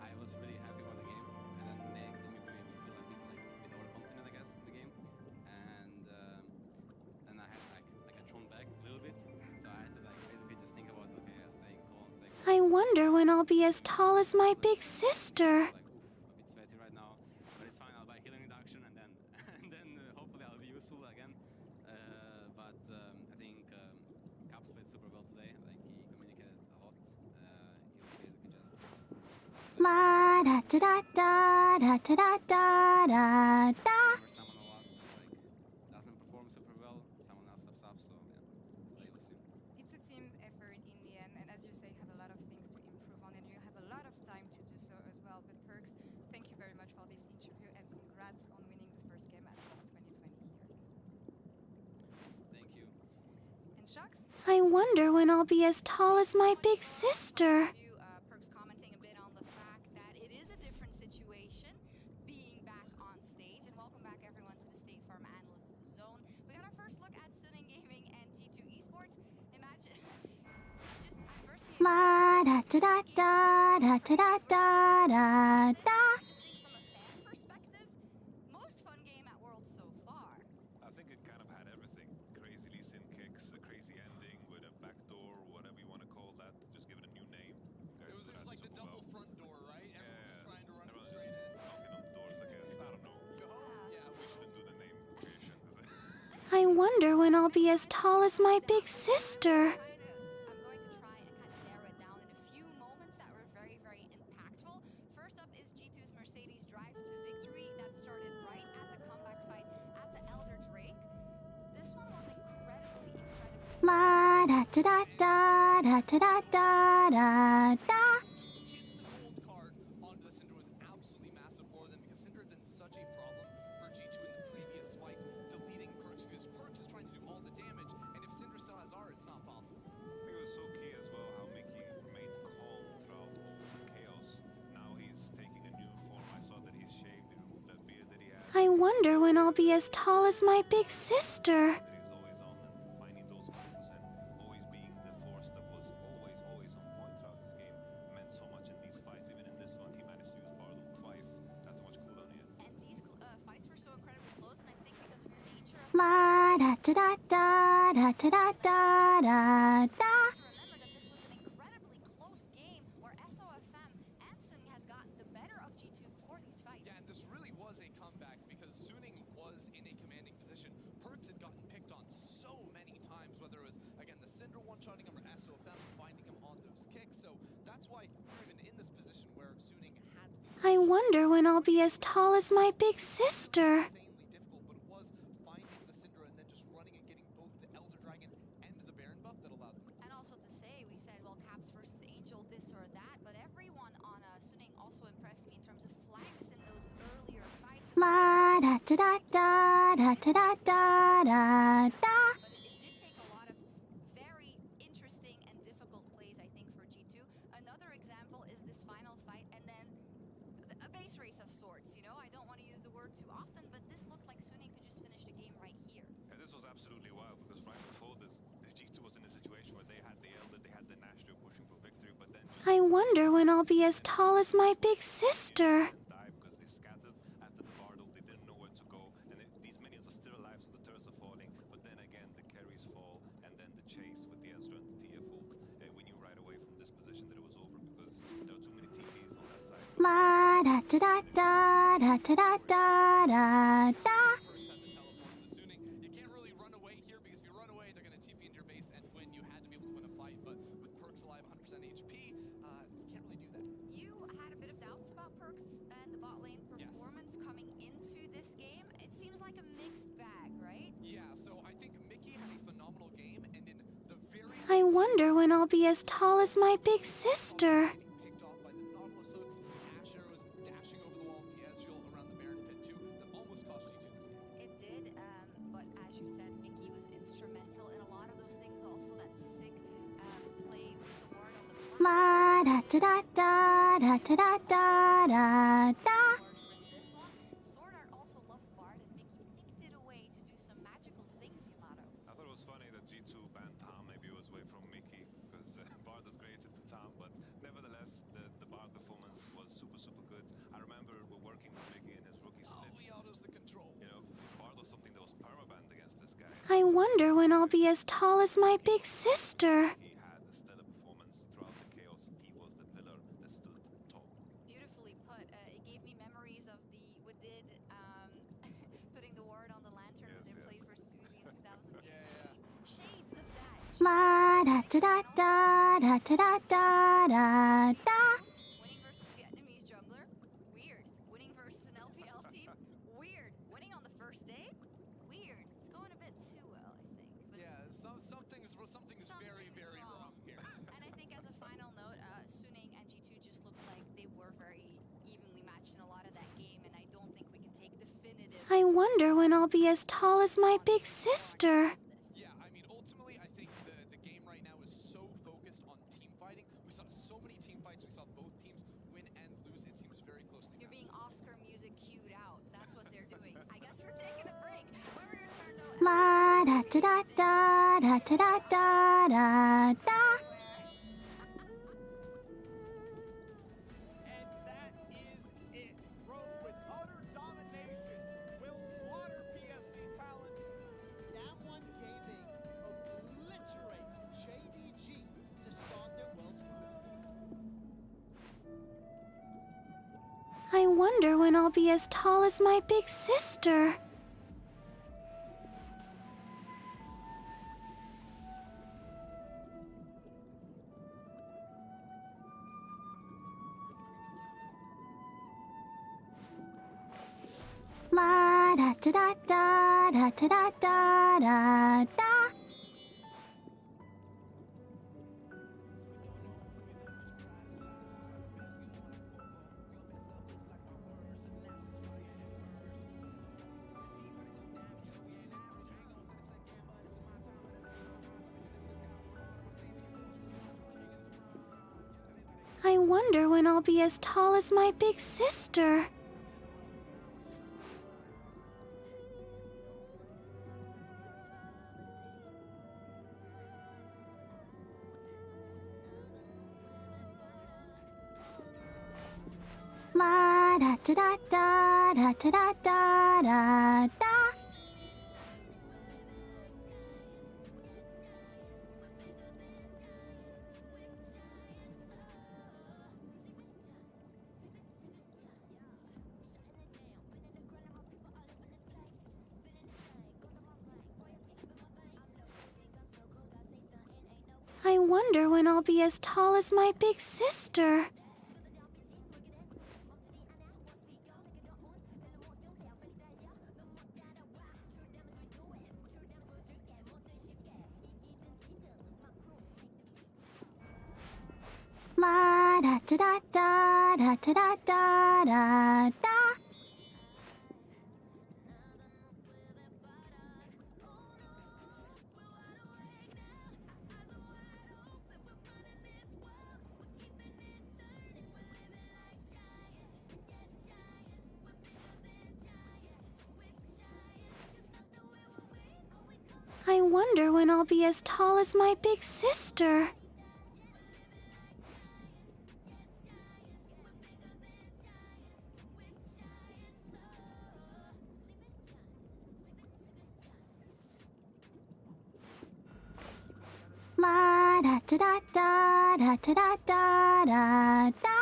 Speaker 11: I was really happy about the game, and then made me feel a bit overconfident, I guess, in the game, and I had I got thrown back a little bit, so I had to like basically just think about okay, staying calm,
Speaker 3: I wonder when I'll be as tall as my big sister.
Speaker 11: like oof, a bit sweaty right now, but it's fine. I'll buy healing
Speaker 3: La da da da da da da da da da.
Speaker 11: Someone of us doesn't perform super well, someone else steps up. So yeah, we'll see.
Speaker 13: It's a team effort in the end, and as you say, have a lot of things to improve on, and you have a lot of time to do so as well. But Perks, thank you very much for this interview, and congrats on winning the first game at Adeptus 2020 here.
Speaker 11: Thank you.
Speaker 13: And Shocks?
Speaker 3: I wonder when I'll be as tall as my big sister.
Speaker 14: Perks commenting a bit on the fact that it is a different situation being back on stage. And welcome back everyone to the State Farm Analyst Zone. We got our first look at Sunning Gaming and G2 Esports. Imagine just adversity.
Speaker 3: La da da da da da da da da.
Speaker 14: From a fan perspective, most fun game at Worlds so far.
Speaker 15: I think it kind of had everything. Crazily sin kicks, a crazy ending with a backdoor, whatever you want to call that. Just give it a new name.
Speaker 16: It was like the double front door, right? Everyone trying to run it
Speaker 15: Everyone's
Speaker 16: straight in.
Speaker 15: knocking on doors, I guess. I don't know.
Speaker 16: Yeah,
Speaker 15: We shouldn't do the name creation.
Speaker 3: I wonder when I'll be as tall as my big sister.
Speaker 14: I'm going to try and kind of narrow it down in a few moments that were very, very impactful. First up is G2's Mercedes drive to victory that started right at the comeback fight at the Elder Drake. This one was incredibly.
Speaker 3: La da da da da da da da da.
Speaker 16: gold card onto the Syndra was absolutely massive for them because Syndra had been such a problem for G2 in the previous fight, deleting Perks because Perks is trying to do all the damage, and if Syndra still has R, it's not possible.
Speaker 15: I think it was so key as well how Mickey remained calm throughout all the chaos. Now he's taking a new form. I saw that he's shaved, he removed that beard that he had.
Speaker 3: I wonder when I'll be as tall as my big sister.
Speaker 15: That he was always on and finding those clues and always being the force that was always on point throughout this game meant so much in these fights. Even in this one, he managed to use Barlow twice. That's how much cooldown he had.
Speaker 14: And these fights were so incredibly close, and I think because of the nature of
Speaker 3: La da da da da da da da da.
Speaker 14: incredibly close game where SOFM and Suning has gotten the better of G2 before these fights.
Speaker 16: Yeah, and this really was a comeback because Suning was in a commanding position. Perks had gotten picked on so many times, whether it was, again, the Syndra one-shotting him or SOFM finding him on those kicks. So that's why we're even in this position where Suning had
Speaker 3: I wonder when I'll be as tall as my big sister.
Speaker 16: insanely difficult, but it was finding the Syndra and then just running and getting both the Elder Dragon and the Baron buff that allowed them.
Speaker 14: And also to say, we said, well, Caps versus Angel, this or that, but everyone on Suning also impressed me in terms of flanks in those earlier fights.
Speaker 3: La da da da da da da da da.
Speaker 14: Very interesting and difficult plays, I think, for G2. Another example is this final fight, and then a base race of sorts. You know, I don't want to use the word too often, but this looked like Suning could just finish the game right here.
Speaker 15: Yeah, this was absolutely wild because right before this, G2 was in a situation where they had the Elder, they had the Nash, they were pushing for victory, but then
Speaker 3: I wonder when I'll be as tall as my big sister.
Speaker 15: die because they scattered after the Bardock, they didn't know where to go, and these minions are still alive, so the turrets are falling, but then again the carries fall, and then the chase with the Ezra and the Tia ult, we knew right away from this position that it was over because there were too many TPs on that side.
Speaker 3: La da da da da da da da da.
Speaker 16: You can't really run away here because if you run away, they're going to TP into your base and win. You had to be able to win a fight, but with Perks alive, 100% HP, you can't really do that.
Speaker 14: You had a bit of doubts about Perks and the bot lane performance coming into this game. It seems like a mixed bag, right?
Speaker 16: Yeah, so I think Mickey had a phenomenal game, and in the very
Speaker 3: I wonder when I'll be as tall as my big sister.
Speaker 16: picked off by the Nautilus hooks, Ash arrows dashing over the wall with the Ezreal around the Baron pit too, that almost cost G2 this game.
Speaker 14: It did, but as you said, Mickey was instrumental in a lot of those things. Also, that sick play with the ward on the
Speaker 3: La da da da da da da da da.
Speaker 14: This one, Sword Art also loves Bard, and Mickey picked it away to do some magical things, Yamato.
Speaker 15: I thought it was funny that G2 banned Tom, maybe it was away from Mickey, because Bard is great to Tom, but nevertheless, the Bard performance was super good. I remember we're working with Mickey in his rookie split.
Speaker 16: We autos the control.
Speaker 15: You know, Bard was something that was permabanned against this guy.
Speaker 3: I wonder when I'll be as tall as my big sister.
Speaker 15: He had a stellar performance throughout the chaos. He was the pillar that stood tall.
Speaker 14: Beautifully put. It gave me memories of the Woodid putting the ward on the lantern when they played versus Uzi in 2018. Shades of that.
Speaker 3: La da da da da da da da da da.
Speaker 14: Winning versus Vietnamese
Speaker 4: I wonder when I'll be as tall as my big sister.
Speaker 16: Yeah, I mean, ultimately, I think the game right now is so focused on team fighting. We saw so many team fights. We saw both teams win and lose. It seems very closely.
Speaker 14: You're being Oscar music cued out. That's what they're doing. I guess we're taking a break. When we return, though,
Speaker 3: La da da da da da da da da da.
Speaker 17: And that is it. Rogue with utter domination will slaughter PSD Talent. Damn Gaming obliterates JDG to start their world run.
Speaker 4: I wonder when I'll be as tall as my big sister.
Speaker 3: La da da da da da da da da da.
Speaker 4: I wonder when I'll be as tall as my big sister.
Speaker 3: La da da da da da da da da da.
Speaker 4: I wonder when I'll be as tall as my big sister.
Speaker 3: La da da da da da da da da da.
Speaker 4: I wonder when I'll be as tall as my big sister.
Speaker 3: La da da da da da da da da da.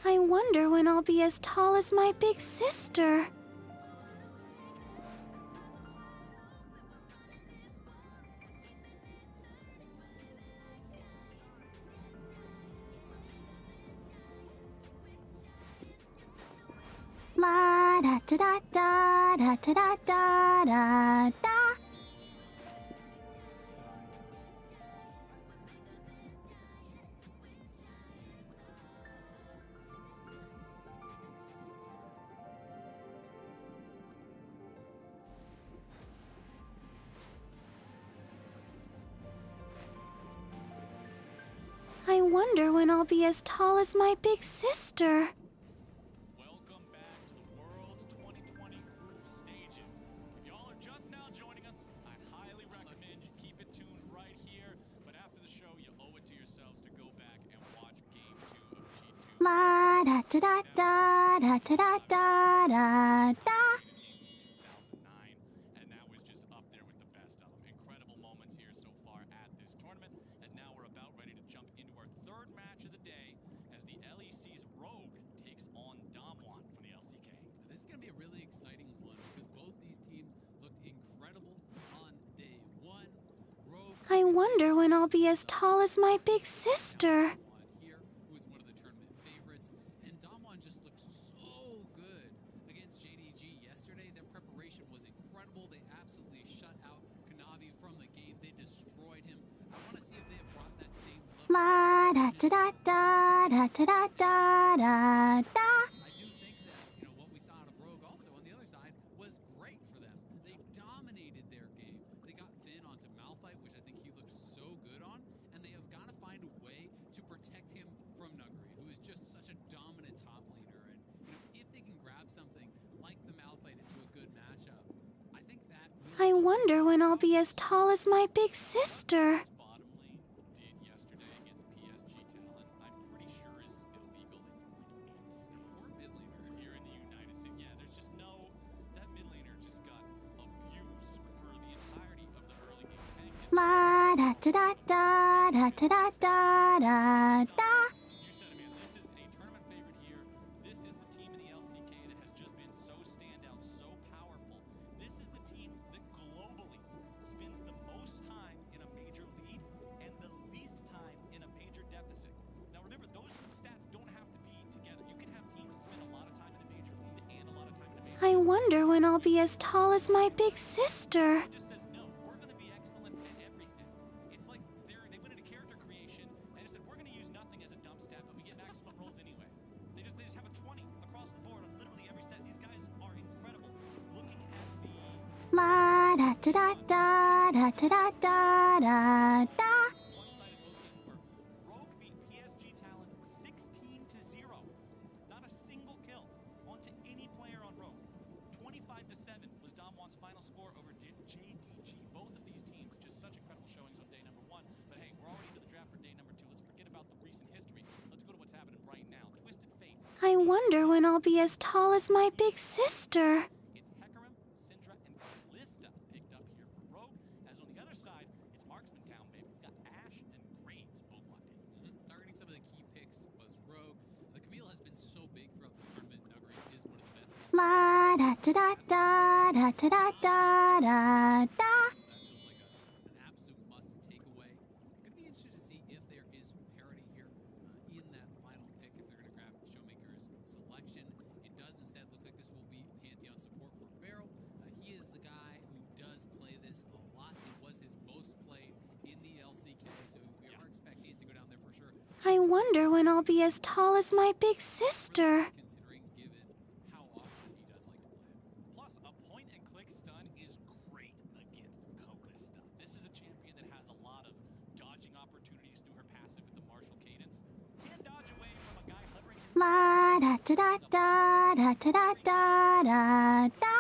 Speaker 4: I wonder when I'll be as tall as my big sister.
Speaker 3: La da da da da da da da da da.
Speaker 4: I wonder when I'll be as tall as my big sister.
Speaker 17: Welcome back to the World's 2020 group stages. If y'all are just now joining us, I highly recommend you keep it tuned right here. But after the show, you owe it to yourselves to go back and watch Game 2 of G2.
Speaker 3: La da da da da da da da da.
Speaker 17: 2009, and that was just up there with the best of them. Incredible moments here so far at this tournament, and now we're about ready to jump into our third match of the day as the LEC's Rogue takes on Damwon from the LCK.
Speaker 18: This is going to be a really exciting one because both these teams looked incredible on day one. Rogue
Speaker 4: I wonder when I'll be as tall as my big sister.
Speaker 18: here, who is one of the tournament favorites.
Speaker 3: La da da da da da da da da da.
Speaker 18: I do think that, what we saw out of Rogue also on the other side was great for them. They dominated their game. They got Finn onto Malphite, which I think he looked so good on, and they have got to find a way to protect him from Nuguri, who is just such a dominant top laner. And if they can grab something like the Malphite into a good matchup, I think that
Speaker 3: I wonder when I'll be as tall as my big sister.
Speaker 17: Bottom lane did yesterday against PSG talent, I'm pretty sure is illegal in 8 states.
Speaker 18: poor mid laner.
Speaker 17: Here in the United States. Yeah, there's just no... That mid laner just got abused for the entirety of the early game tank.
Speaker 3: La da da da da da da da da.
Speaker 17: You said it, man. This is a tournament favorite here. This is the team in the LCK that has just been so standout, so powerful. This is the team that globally spends the most time in a major lead and the least time in a major deficit. Now remember, those stats don't have to be together. You can have teams that spend a lot of time in a major lead and a lot of time in a major
Speaker 3: I wonder when I'll be as tall as my big sister.
Speaker 17: It just says, no, we're going to be excellent at everything. It's like they went into character creation and just said, we're going to use nothing as a dump stat, but we get maximum rolls anyway. They just have a 20 across the board on literally every stat. These guys are incredible. Looking at the
Speaker 3: La da da da da da da da da.
Speaker 17: one-sided bookends where Rogue beat PSG talent 16-0. Not a single kill onto any player on Rogue. 25-7 was Damwon's final score over JDG. Both of these teams just such incredible showings on day number 1. But hey, we're already into the draft for day number 2. Let's forget about the recent history. Let's go to what's happening right now. Twisted Fate.
Speaker 3: I wonder when I'll be as tall as my big sister.
Speaker 17: It's Hecarim, Syndra, and Kalista picked up here for Rogue. As on the other side, it's Marksman Town, baby. We've got Ashe and Graves both locked in.
Speaker 18: Targeting some of the key picks was Rogue. The Camille has been so big throughout this tournament. Nuguri is one of the best.
Speaker 3: La da da da da da da da da.
Speaker 18: That feels like an absolute must take away. Going to be interested to see if there is parity here in that final pick, if they're going to grab Showmaker's selection. It does instead look like this will be Pantheon support for Barrel. He is the guy who does play this a lot. It was his most played in the LCK, so we are expecting it to go down there for sure.
Speaker 3: I wonder when I'll be as tall as my big sister.
Speaker 18: Considering given how often he does like to play it.
Speaker 17: Plus, a point-and-click stun is great against Kalista. This is a champion that has a lot of dodging opportunities through her passive with the martial cadence. Can't dodge away from a guy hovering his
Speaker 3: La da da da da da da da da.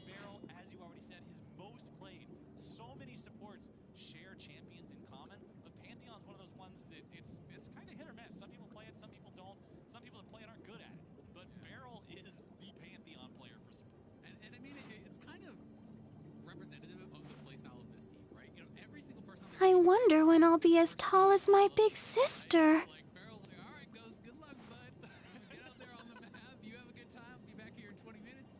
Speaker 17: Barrel, as you already said, his most played. So many supports share champions in common, but Pantheon's one of those ones that it's kind of hit or miss. Some people play it, some people don't. Some people that play it aren't good at it. But Barrel is the Pantheon player for support.
Speaker 18: And I mean, it's kind of representative of the playstyle of this team, right? Every single person on the
Speaker 3: I
Speaker 18: team
Speaker 3: wonder when I'll be as tall as my big sister.
Speaker 18: It's like Barrel's like, all right, Ghost, good luck, bud. Get out there on the map. You have a good time. Be back here in 20 minutes.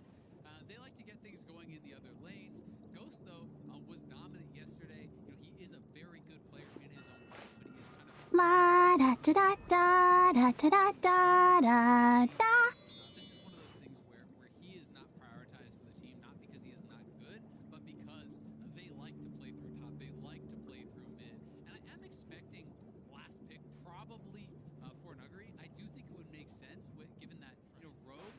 Speaker 18: They like to get things going in the other lanes. Ghost, though, was dominant yesterday. He is a very good player in his own right, but he is kind of...
Speaker 3: La da da da da da da da da.
Speaker 18: This is one of those things where he is not prioritized for the team, not because he is not good, but because they like to play through top. They like to play through mid. And I am expecting last pick probably for Nuguri. I do think it would make sense, given that, Rogue,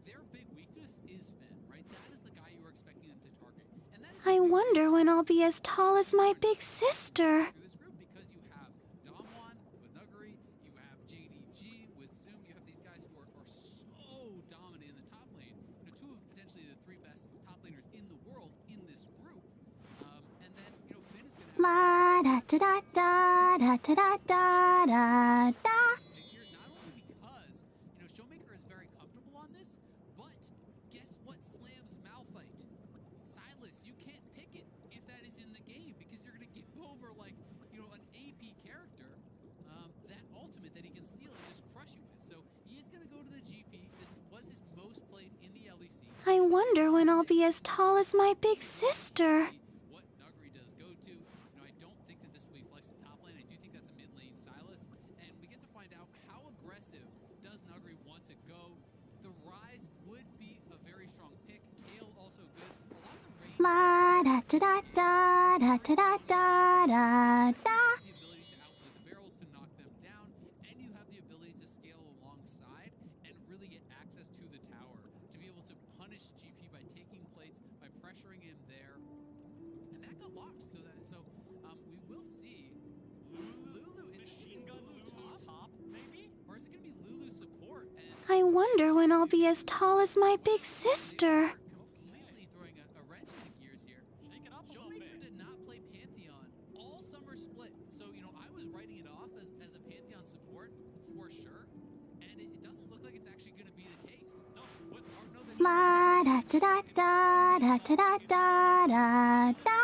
Speaker 18: their big weakness is Finn, right? That is the guy you were expecting them to target. And that is
Speaker 3: I wonder when I'll be as tall as my big sister.
Speaker 18: through this group because you have Damwon with Nuguri, you have JDG with Zoom, you have these guys who are so dominant in the top lane. Two of potentially the 3 best top laners in the world in this group. And then, Finn is going to have
Speaker 3: La da da da da da da da da.
Speaker 18: here not only because, Showmaker is very comfortable on this, but guess what slams Malphite? Silas, you can't pick it if that is in the game because you're going to give over, like, an AP character, that ultimate that he can steal and just crush you with. So he is going to go to the GP. This was his most played in the LEC.
Speaker 3: I wonder when I'll be as tall as my big sister.
Speaker 18: What Nuguri does go to. I don't think that this will be flex the top lane. I do think that's a mid lane Silas. And we get to find out how aggressive does Nuguri want to go. The Rise would be a very strong pick. Kale also good. A lot of the range.
Speaker 3: La da da da da da da da da da.
Speaker 18: The ability to outplay the Barrels not locked. So we will see. Lulu is this gonna be Lulu top maybe, or is it gonna be Lulu support? And
Speaker 3: I wonder when I'll be as tall as my big sister.
Speaker 18: completely throwing a wrench in the gears here. Showmaker did not play Pantheon all summer split, so I was writing it off as a Pantheon support for sure, and it doesn't look like it's actually going to be the case.
Speaker 3: La da da da da da da da da da.